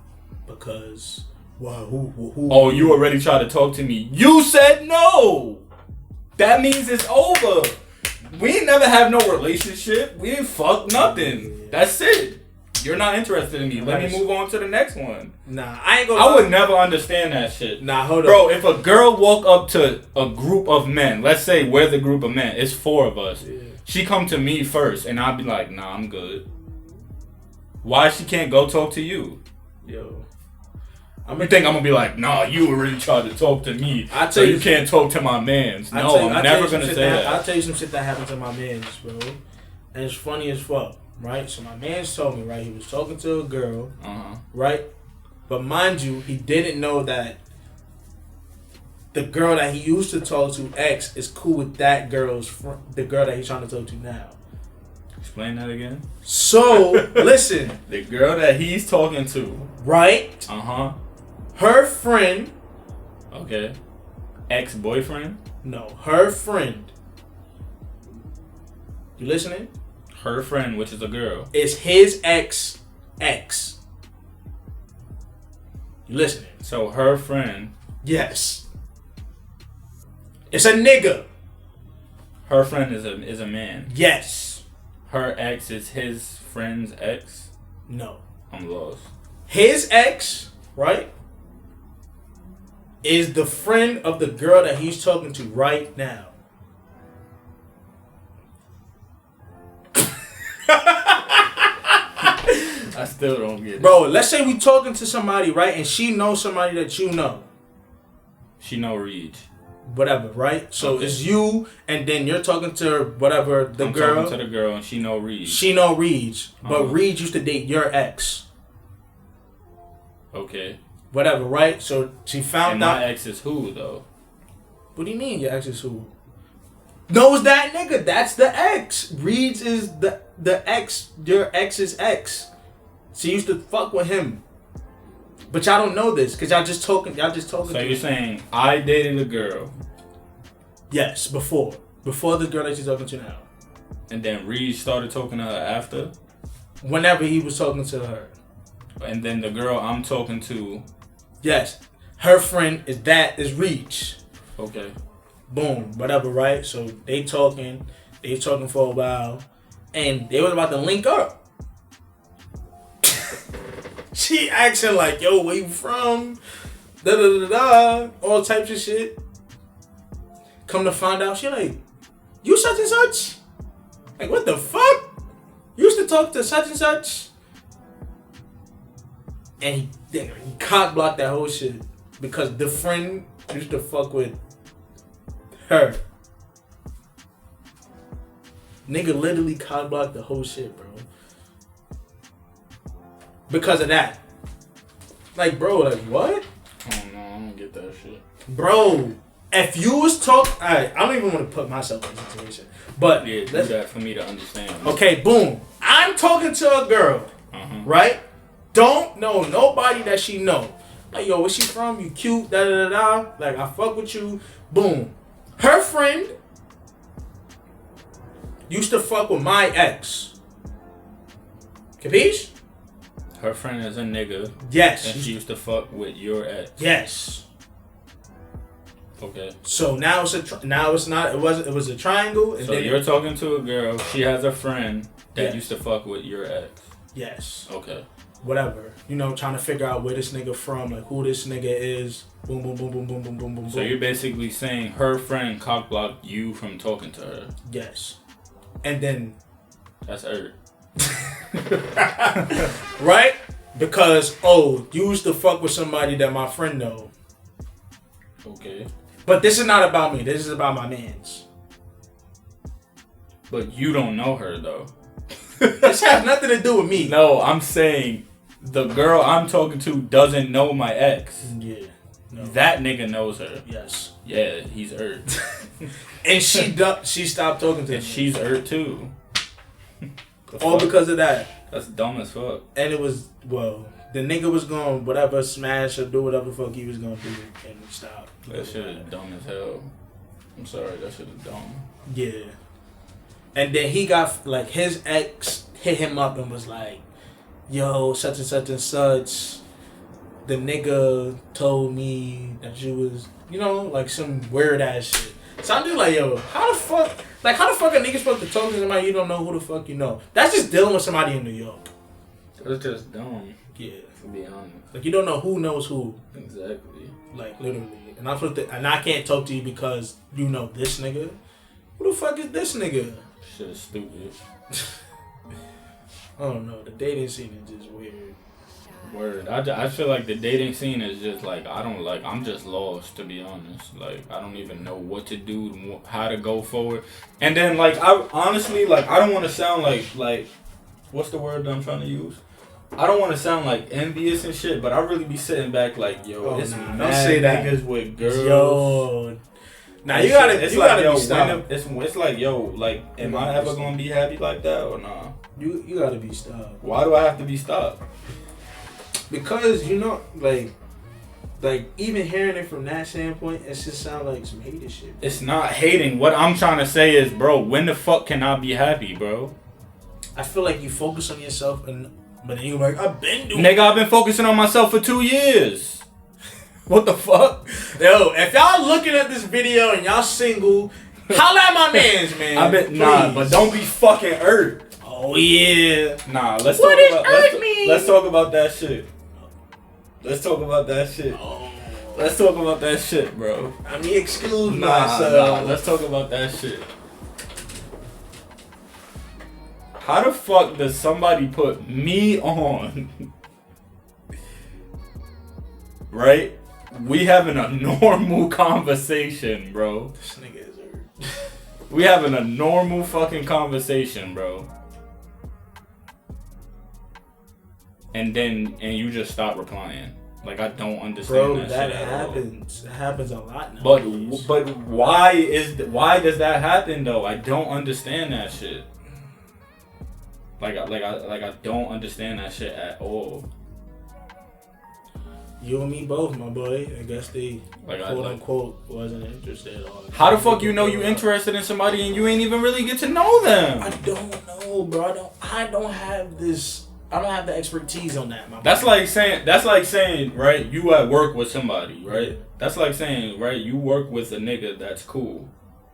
Because, well, who? Oh, you already tried to talk to me. You said no. That means it's over. We ain't never have no relationship. We ain't fuck nothing. That's it. You're not interested in me. Let me move on to the next one. Nah, I ain't gonna... I would never understand that shit. Nah, hold on. Bro, if a girl walk up to a group of men, let's say we're the group of men, it's 4 of us. Yeah. She come to me first, and I'd be like, nah, I'm good. Why she can't go talk to you? Yo. You think I'm gonna be like, nah, you already tried to talk to me, so you can't talk to my mans. No, I'm never gonna say that. I'll tell you some shit that happened to my mans, bro. And it's funny as fuck, right? So my mans told me, right, he was talking to a girl, right? But mind you, he didn't know that the girl that he used to talk to, ex, is cool with that the girl that he's trying to talk to now. Explain that again. So, listen. The girl that he's talking to. Right? Her friend. Okay. Ex-boyfriend? No, her friend. You listening? Her friend, which is a girl. Is his ex. You listening? So her friend. Yes. It's a nigga. Her friend is a man. Yes. Her ex is his friend's ex? No. I'm lost. His ex, right, is the friend of the girl that he's talking to right now. I still don't get it. Bro, let's say we talking to somebody, right, and she knows somebody that you know. She know Reed. Whatever, right? So it's you, and then you're talking to whatever, the girl. I'm talking to the girl, and she know Reed. She know Reed, but Reed used to date your ex. Okay. Whatever, right? So she found out. And my ex is who, though? What do you mean your ex is who? Knows that nigga. That's the ex. Reed's is the ex. Your ex's ex. She used to fuck with him. But y'all don't know this because y'all just talking. So you're saying I dated a girl? Yes, before the girl that you're talking to now. And then Reed started talking to her after? Whenever he was talking to her. And then the girl I'm talking to. Yes, her friend is Reach. Okay. Boom, whatever, right? So they talking for a while, and they was about to link up. She asking like, "Yo, where you from?" Da da da da, all types of shit. Come to find out, she like, "You such and such." Like, what the fuck? You used to talk to such and such. And he cock blocked that whole shit because the friend used to fuck with her. Nigga literally cock blocked the whole shit, bro. Because of that. Like, bro, like, what? I don't know. I don't get that shit. Bro. if you was alright, I don't even want to put myself in this situation, but yeah, do that for me to understand. Okay, boom. I'm talking to a girl, right? Don't know nobody that she know. Like, yo, where she from? You cute, da da da da. Like, I fuck with you. Boom. Her friend used to fuck with my ex. Capiche? Her friend is a nigga. Yes. And she used to fuck with your ex. Yes. Okay. So now it was a triangle. And So then you're talking to a girl. She has a friend that Yes. used to fuck with your ex. Yes. Okay. Whatever. You know, trying to figure out where this nigga from, like who this nigga is. Boom, boom, boom, boom, boom, boom, boom, boom. So you're basically saying her friend cockblocked you from talking to her. Yes. And then That's her. right? Because you used to fuck with somebody that my friend know. Okay. But this is not about me. This is about my mans. But you don't know her though. This has nothing to do with me. No, I'm saying the girl I'm talking to doesn't know my ex. Yeah. No. That nigga knows her. Yes. Yeah, he's hurt. And she stopped talking to And me. she's hurt too. All because of that. That's dumb as fuck. And it was, the nigga was going whatever, smash or do whatever the fuck he was gonna do, and stop. That shit is dumb as hell. I'm sorry, that shit is dumb. Yeah. And then he got, like, his ex hit him up and was like, yo, such and such and such, the nigga told me that you was, like some weird ass shit. So I'm just like, yo, how the fuck a nigga supposed to talk to somebody you don't know who the fuck you know? That's just dealing with somebody in New York. That's just dumb. Yeah. To be honest. Like, you don't know who knows who. Exactly. Like, literally. And I'm supposed to, and I can't talk to you because you know this nigga. Who the fuck is this nigga? Shit is stupid. I don't know. The dating scene is just weird. Word. I feel like the dating scene is just like, I'm just lost, to be honest. Like, I don't even know what to do, how to go forward. And then, like, I honestly, like, I don't want to sound like, what's the word that I'm trying to use? I don't want to sound like envious and shit, but I really be sitting back like, yo, it's mad don't say that. niggas with girls. Yo. Now you gotta be stopped. It's like, yo, like, am I ever gonna be happy like that or nah? You gotta be stopped. Why do I have to be stopped? Because like even hearing it from that standpoint, it just sounds like some hater shit. It's not hating. What I'm trying to say is, bro, when the fuck can I be happy, bro? I feel like you focus on yourself, but then you're like, I've been doing. Nigga, I've been focusing on myself for 2 years. What the fuck? Yo, if y'all looking at this video and y'all single, holla at my mans, man. I bet nah, but don't be fucking hurt. Oh yeah. Nah, let's What talk does about hurt mean? let's talk about that shit. Let's talk about that shit. Oh. Let's talk about that shit, bro. I mean, exclude Nah, myself. let's talk about that shit. How the fuck does somebody put me on? Right? We having a normal conversation, bro. This nigga is hurt. We having a normal fucking conversation, bro. And you just stop replying. Like, I don't understand Bro, that that shit happens. That happens a lot now. But why does that happen though? I don't understand that shit. Like I don't understand that shit at all. You and me both, my boy. I guess they quote unquote wasn't interested at all. How the fuck you know you interested in somebody and you ain't even really get to know them? I don't know, bro. I don't have the expertise on that, my boy. That's like saying, right, you at work with somebody, right? Yeah. That's like saying, right, you work with a nigga that's cool.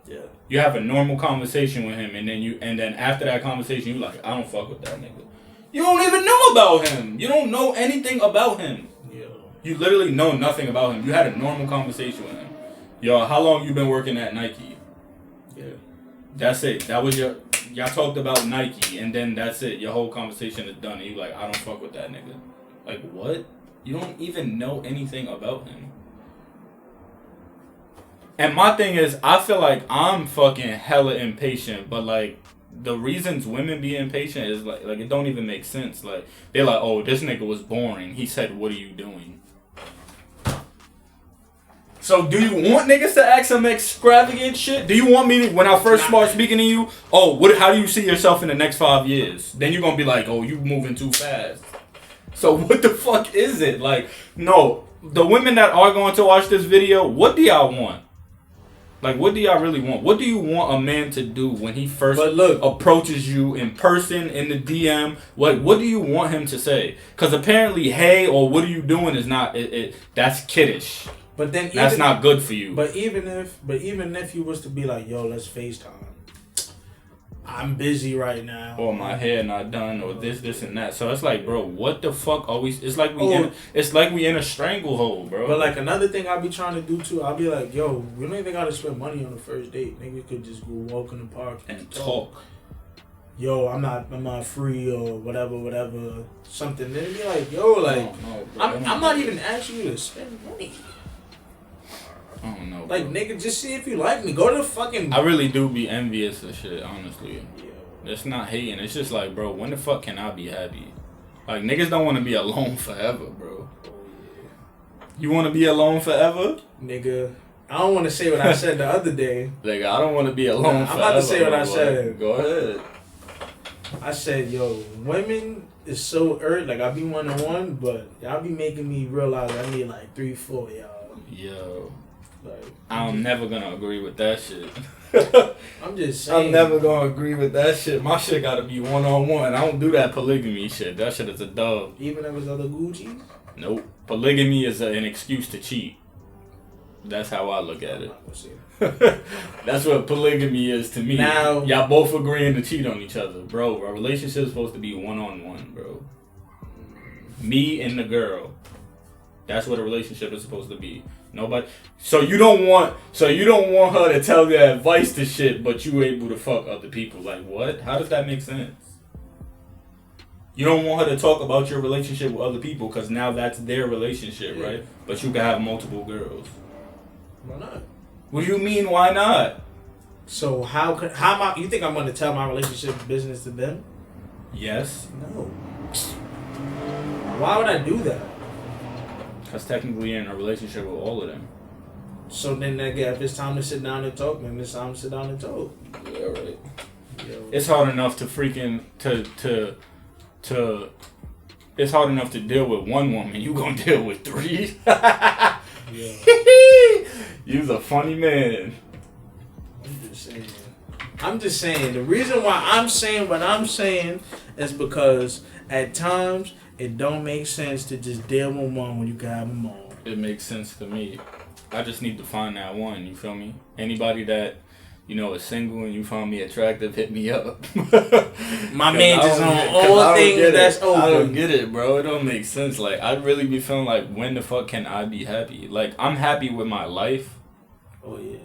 Yeah. You have a normal conversation with him and then after that conversation you like, I don't fuck with that nigga. You don't even know about him. You don't know anything about him. Yeah. You literally know nothing about him. You had a normal conversation with him. Yo, how long you been working at Nike? Yeah. That's it. That was y'all talked about Nike and then that's it. Your whole conversation is done and you like, I don't fuck with that nigga. Like, what? You don't even know anything about him. And my thing is, I feel like I'm fucking hella impatient, but like, the reasons women be impatient is like it don't even make sense. Like, they're like, oh, this nigga was boring. He said, what are you doing? So do you want niggas to ask some extravagant shit? Do you want me to, when I first start speaking to you, how do you see yourself in the next 5 years? Then you're gonna be like, oh, you moving too fast. So what the fuck is it? Like, no, the women that are going to watch this video, what do y'all want? Like, what do y'all really want? What do you want a man to do when he first approaches you in person, in the DM? What do you want him to say? Because apparently, hey, or what are you doing is not, that's kiddish. But then that's not good for you. But even if you was to be like, yo, let's FaceTime. I'm busy right now. Or my hair not done, or this and that. So it's like, bro, what the fuck? Always, it's like we in a stranglehold, bro. But like another thing I be trying to do too, I'll be like, yo, we don't even gotta spend money on the first date. Maybe we could just go walk in the park and talk. Yo, I'm not free or whatever, something. Then be like, yo, like, I'm not even asking you to spend money. I don't know. Like, nigga, just see if you like me. Go to the fucking... I really do be envious of shit, honestly. Yeah. It's not hating. It's just like, bro, when the fuck can I be happy? Like, niggas don't want to be alone forever, bro. You want to be alone forever? Nigga, I don't want to say what I said the other day. Nigga, I don't want to be alone forever. I'm about to say what I said. Go ahead. I said, yo, women is so like, I be 1-on-1, but y'all be making me realize I need like 3-4, y'all. Yo. Like, I'm never gonna agree with that shit. I'm just saying. I'm never gonna agree with that shit. My shit gotta be 1-on-1. I don't do that polygamy shit. That shit is a dub. Even if it's other Gucci's? Nope. Polygamy is an excuse to cheat. That's how I look at it. That's what polygamy is to me. Now, y'all both agreeing to cheat on each other. Bro, a relationship is supposed to be 1-on-1, bro. Me and the girl. That's what a relationship is supposed to be. Nobody. So you don't want her to tell their advice to shit, but you able to fuck other people. Like, what? How does that make sense? You don't want her to talk about your relationship with other people because now that's their relationship, right? But you can have multiple girls. Why not? What do you mean? Why not? So how am I? You think I'm going to tell my relationship business to them? Yes. No. Why would I do that? Because technically you're in a relationship with all of them. So then if it's time to sit down and talk, then it's time to sit down and talk. Yeah, right. Yo. It's hard enough to freaking it's hard enough to deal with one woman. You gonna deal with 3? You's a funny man. I'm just saying. The reason why I'm saying what I'm saying is because at times it don't make sense to just deal with one when you can have them all. It makes sense to me. I just need to find that one, you feel me? Anybody that, is single and you find me attractive, hit me up. My man just on all things that's open. I don't get it, bro. It don't make sense. Like, I'd really be feeling like, when the fuck can I be happy? Like, I'm happy with my life. Oh, yeah.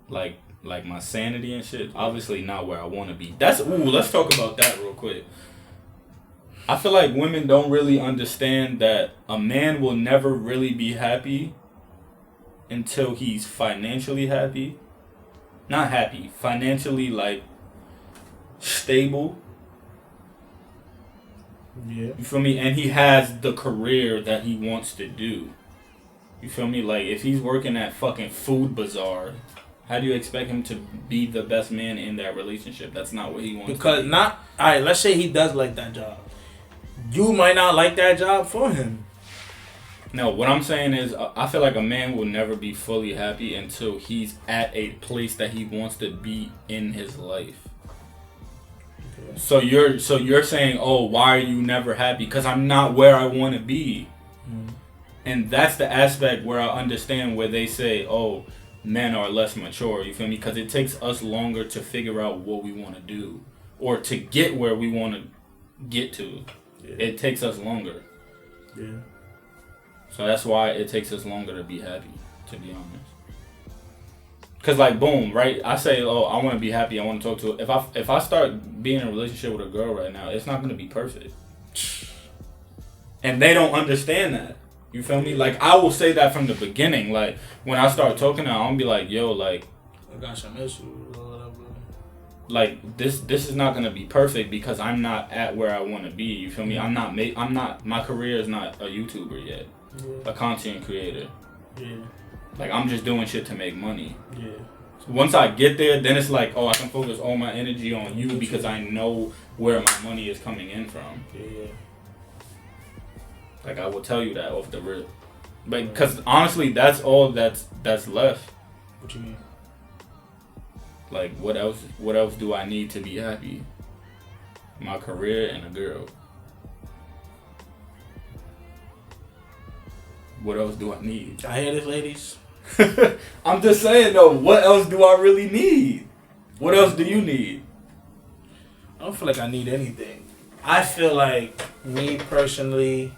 Like my sanity and shit. Obviously not where I want to be. Let's talk about that real quick. I feel like women don't really understand that a man will never really be happy until he's financially happy. Not happy, financially, like, stable. Yeah. You feel me? And he has the career that he wants to do. You feel me? Like, if he's working at fucking Food Bazaar, how do you expect him to be the best man in that relationship? That's not what he wants to be. Alright, let's say he does like that job. You might not like that job for him. No, what I'm saying is, I feel like a man will never be fully happy until he's at a place that he wants to be in his life. Okay. So you're saying, oh, why are you never happy? Because I'm not where I want to be. Mm. And that's the aspect where I understand where they say, oh, men are less mature. You feel me? Because it takes us longer to figure out what we want to do or to get where we want to get to. Yeah. It takes us longer. Yeah. So that's why it takes us longer to be happy, to be honest. Cause like boom, right? I say, oh, I want to be happy. I want to talk to her. If I start being in a relationship with a girl right now, it's not gonna be perfect. And they don't understand that. You feel me? Like I will say that from the beginning. Like when I start talking to her, I'm be like, yo, like I got some issues or whatever. Like this is not gonna be perfect because I'm not at where I want to be. You feel me? I'm not. My career is not a YouTuber yet. Yeah. A content creator. Yeah. Like, I'm just doing shit to make money. Yeah. Once I get there, then it's like, oh, I can focus all my energy on you because I know where my money is coming in from. Yeah. Like, I will tell you that off the rip. But because honestly, that's all that's left. What you mean? Like, what else do I need to be happy? My career and a girl. What else do I need? I hear this, ladies. I'm just saying though, what else do I really need? What else do you need? I don't feel like I need anything. I feel like, me personally,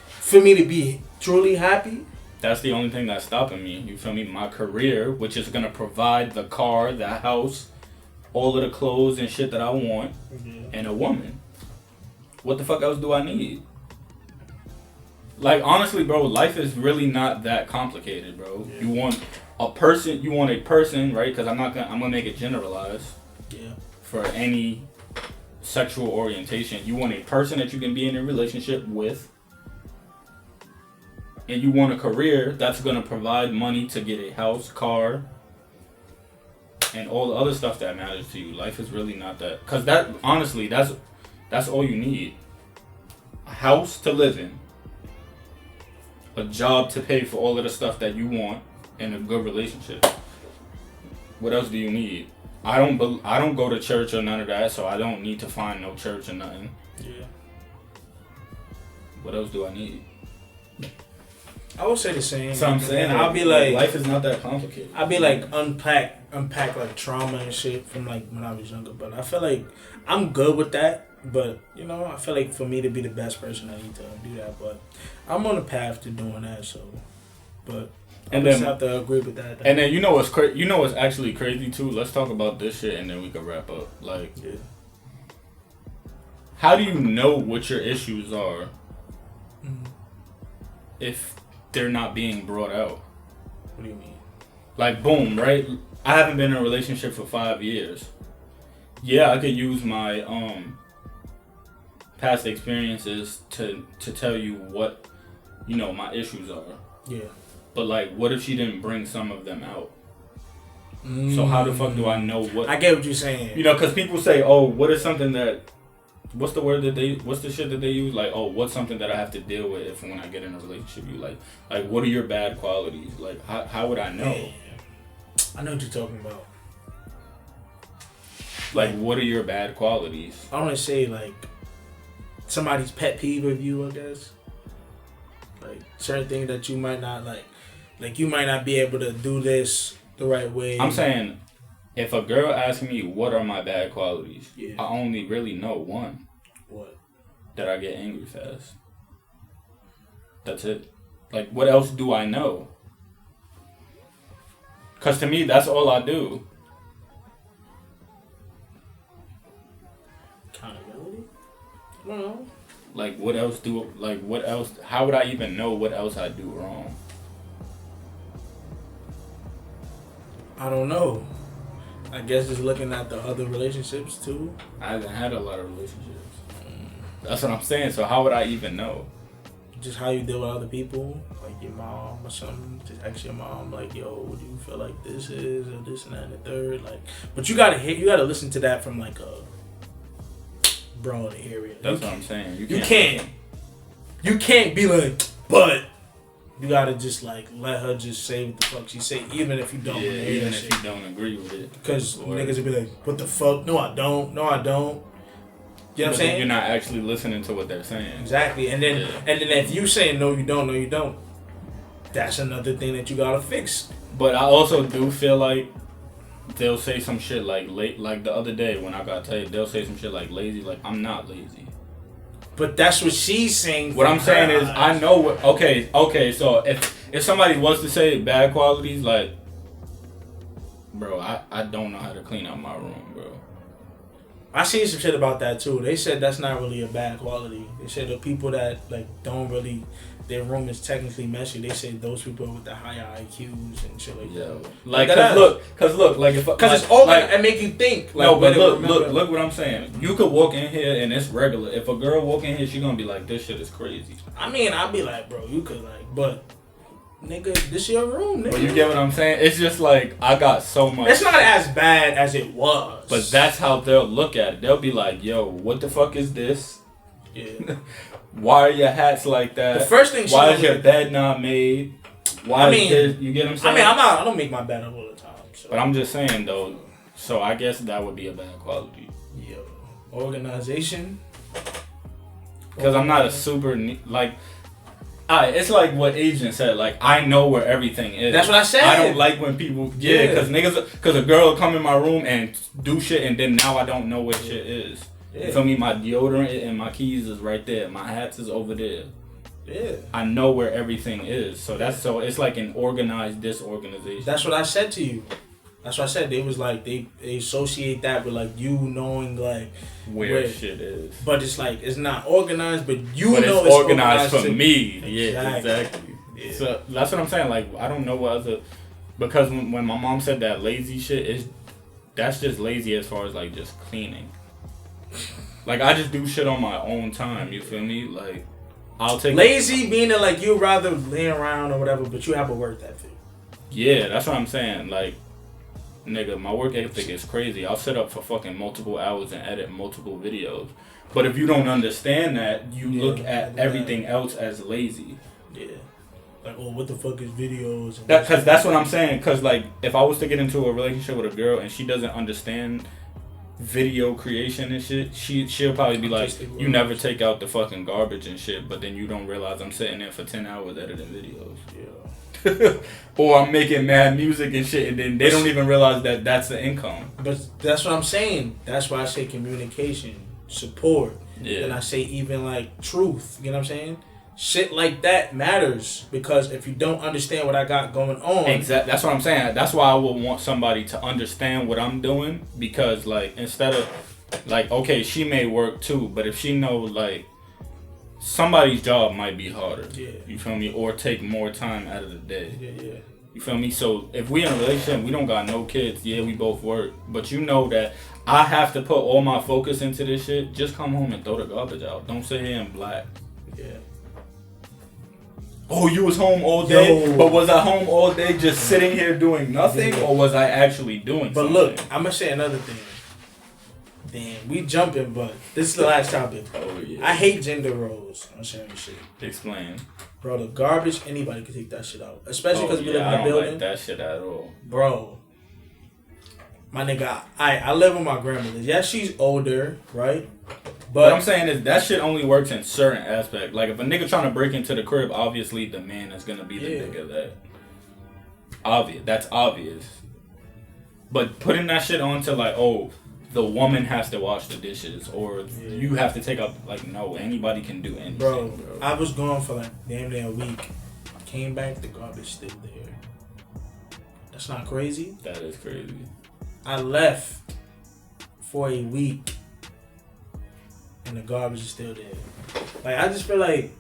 for me to be truly happy, that's the only thing that's stopping me. You feel me? My career, which is gonna provide the car, the house, all of the clothes and shit that I want, and a woman. What the fuck else do I need? Like, honestly, bro, life is really not that complicated, bro. Yeah. You want a person, right? Because I'm gonna make it generalized. Yeah. For any sexual orientation, you want a person that you can be in a relationship with, and you want a career that's gonna provide money to get a house, car, and all the other stuff that matters to you. Life is really not that, because that, honestly, that's all you need. A house to live in. A job to pay for all of the stuff that you want, and a good relationship. What else do you need? I don't go to church or none of that, so I don't need to find no church or nothing. Yeah. What else do I need? I would say the same. So I'm saying, I'll be like, life is not that complicated. I'll be like unpack like trauma and shit from like when I was younger. But I feel like I'm good with that. But, you know, I feel like for me to be the best person, I need to do that. But I'm on the path to doing that, so. But I just have to agree with that. And then you know what's actually crazy too? Let's talk about this shit and then we can wrap up. Like, yeah. How do you know what your issues are if they're not being brought out? What do you mean? Like, boom, right? I haven't been in a relationship for 5 years. Yeah, I could use my past experiences to tell you what, you know, my issues are. Yeah. But like, what if she didn't bring some of them out? So how the fuck do I know what? I get what you're saying. You know, because people say, oh, what is something that, what's the shit that they use? Like, oh, what's something that I have to deal with if when I get in a relationship? You like what are your bad qualities? Like, how would I know? Man, I know what you're talking about. Like, what are your bad qualities? I want to say, like, somebody's pet peeve of you, I guess. Like, certain things that you might not like. Like, you might not be able to do this the right way. I'm saying, if a girl asks me what are my bad qualities, yeah. I only really know one. What? That I get angry fast. That's it. Like, what else do I know? Because to me, that's all I do. Accountability? I don't know. Like, what else? How would I even know what else I do wrong? I don't know. I guess just looking at the other relationships too. I haven't had a lot of relationships. That's what I'm saying. So how would I even know? Just how you deal with other people, like your mom or something. Just ask your mom, like, yo, what do you feel like this is, or this and that and the third, like. But you gotta listen to that from like a broad area. That's what I'm saying. You can't be like, but you gotta just like let her just say what the fuck she say, even if you don't. Yeah, even if you don't agree with it. Because niggas will be like, what the fuck? No, I don't. You know what I'm saying? You're not actually listening to what they're saying. Exactly. And then if you saying no you don't, that's another thing that you gotta fix. But I also do feel like they'll say some shit like like the other day when I got tagged, they'll say some shit like lazy. Like, I'm not lazy. But that's what she's saying. What I'm saying is, I know what. Okay. So if somebody was to say bad qualities, like, bro, I don't know how to clean up my room, bro. I seen some shit about that too. They said that's not really a bad quality. They said the people that like don't really, their room is technically messy. They say those people with the higher IQs and shit like that. Like, cause look, like it's all like, and make you think. Like, no, but look what I'm saying. You could walk in here and it's regular. If a girl walk in here, she gonna be like, this shit is crazy. I mean, I'd be like, bro, you could like, but nigga, this your room, nigga. But you get what I'm saying? It's just like, I got so much. It's not as bad as it was. But that's how they'll look at it. They'll be like, yo, what the fuck is this? Yeah. Why are your hats like that? The first thing why is your bed not made? Why is this? You get what I'm saying? I don't make my bed up all the time. So. But I'm just saying, though, so I guess that would be a bad quality. Yeah. Organization. Because I'm not a super, like... it's like what Agent said. Like, I know where everything is. That's what I said. I don't like when people, because a girl will come in my room and do shit, and then now I don't know where shit is. Yeah. You feel me? My deodorant and my keys is right there. My hats is over there. Yeah. I know where everything is. So it's like an organized disorganization. That's what I said to you. That's what I said. They was like they associate that with like you knowing like where shit is. But it's like it's not organized, but you but know it's organized for me. Exactly. Yeah, exactly. Yeah. So that's what I'm saying. Like I don't know what other, because when my mom said that lazy shit that's just lazy as far as like just cleaning. Like I just do shit on my own time. You feel me? Like I'll take lazy meaning like you rather lay around or whatever, but you have a work ethic. Yeah, that's what I'm saying. Like. Nigga, my work ethic is crazy. I'll sit up for fucking multiple hours and edit multiple videos. But if you don't understand that, you look at everything else as lazy. Yeah. Like, oh, what the fuck is videos? Because that's what I'm saying. Because, like, if I was to get into a relationship with a girl and she doesn't understand video creation and shit, she'll probably be like, you never take out the fucking garbage and shit, but then you don't realize I'm sitting there for 10 hours editing videos. Yeah. Or I'm making mad music and shit, and then they don't even realize that that's the income. But that's what I'm saying. That's why I say communication, support. Yeah. And I say even like truth. You know what I'm saying? Shit like that matters, because if you don't understand what I got going on, exactly. That's what I'm saying. That's why I would want somebody to understand what I'm doing, because like instead of like, okay, she may work too, but if she know like somebody's job might be harder. Yeah. You feel me? Or take more time out of the day. Yeah. You feel me? So if we in a relationship, we don't got no kids. Yeah, we both work, but you know that I have to put all my focus into this shit. Just come home and throw the garbage out. Don't sit here and black. Yeah. Oh, you was home all day, but was I home all day just sitting here doing nothing, or was I actually doing something? But look, I'm gonna say another thing. Damn, we jumping, but this is the last topic. Oh yeah. I hate gender roles on sharing shit. Explain. Bro, the garbage, anybody can take that shit out. Especially because we live in a I don't building. like that shit at all. Bro. My nigga, I live with my grandmother. Yeah, she's older, right? But what I'm saying is that shit only works in certain aspects. Like if a nigga trying to break into the crib, obviously the man is gonna be the nigga that. Obvious. That's obvious. But putting that shit on to like, oh, the woman has to wash the dishes, or you have to take up, like, no, anybody can do anything. Bro, I was gone for like damn near a week. Came back, the garbage still there. That's not crazy? That is crazy. I left for a week and the garbage is still there. Like, I just feel like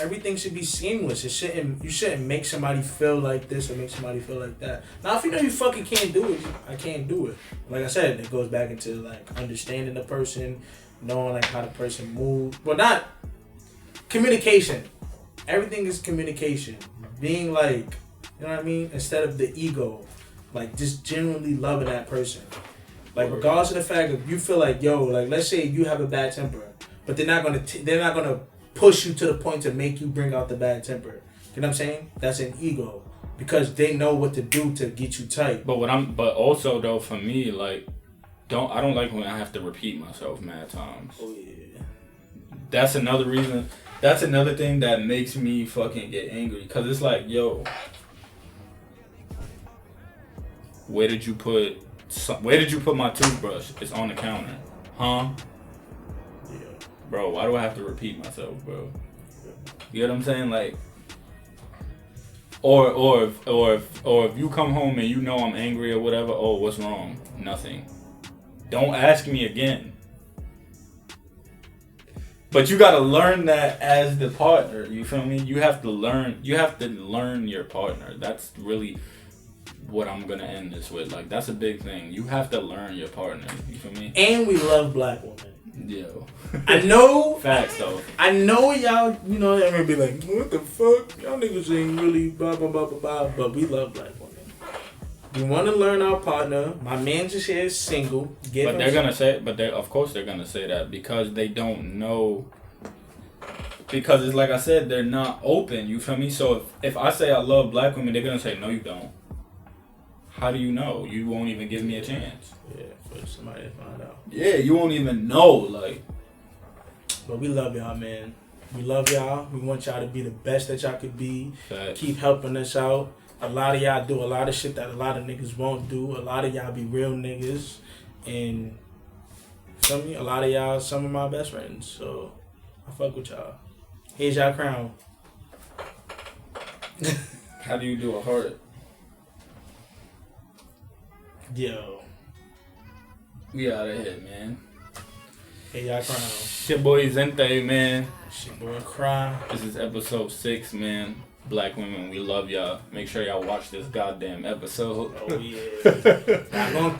everything should be seamless. You shouldn't make somebody feel like this or make somebody feel like that. Now, if you know you fucking can't do it, I can't do it. Like I said, it goes back into like understanding the person, knowing like how the person moves. Well, not communication. Everything is communication. Being like, you know what I mean? Instead of the ego, like just genuinely loving that person. Like regardless of the fact that you feel like, yo, like let's say you have a bad temper, but they're not gonna push you to the point to make you bring out the bad temper. You know what I'm saying? That's an ego, because they know what to do to get you tight. But also though, for me, like, I don't like when I have to repeat myself mad times. Oh yeah. That's another reason. That's another thing that makes me fucking get angry, cause it's like, yo, where did you put my toothbrush? It's on the counter, huh? Bro, why do I have to repeat myself, bro? You get what I'm saying? Like, or if you come home and you know I'm angry or whatever, oh, what's wrong? Nothing. Don't ask me again. But you gotta learn that as the partner. You feel me? You have to learn your partner. That's really what I'm gonna end this with. Like, that's a big thing. You have to learn your partner. You feel me? And we love black women. Yo. I know. Facts though. I know y'all, you know, they're gonna be like, what the fuck? Y'all niggas ain't really blah, blah, blah, blah, blah. But we love black women. We want to learn our partner. My man just here is single. But they're gonna say, of course they're gonna say that because they don't know. Because it's like I said, they're not open. You feel me? So if I say I love black women, they're gonna say no, you don't. How do you know? You won't even give me a chance. Yeah, for somebody to find out. Yeah, you won't even know. Like, but we love y'all, man. We love y'all. We want y'all to be the best that y'all could be. facts. Keep helping us out. A lot of y'all do a lot of shit that a lot of niggas won't do. A lot of y'all be real niggas. And feel me? A lot of y'all, some of my best friends. So I fuck with y'all. Here's y'all crown. How do you do a heart? Yo. We out of here, man. Hey, y'all crown. Shit boy Zente, man. Shit, boy, cry. This is episode 6, man. Black women, we love y'all. Make sure y'all watch this goddamn episode. Oh, yeah.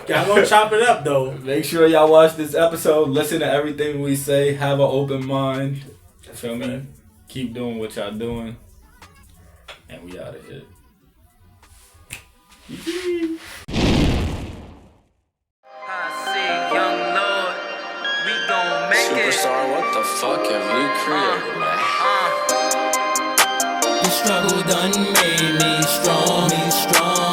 y'all gonna chop it up, though. Make sure y'all watch this episode. Listen to everything we say. Have an open mind. Feel me? Keep doing what y'all doing. And we out of here. Superstar, what the fuck have you created, man? The struggle done made me strong.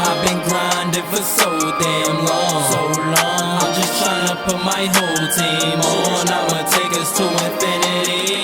I've been grinding for so damn long. I'm just tryna put my whole team on. I'ma take us to infinity.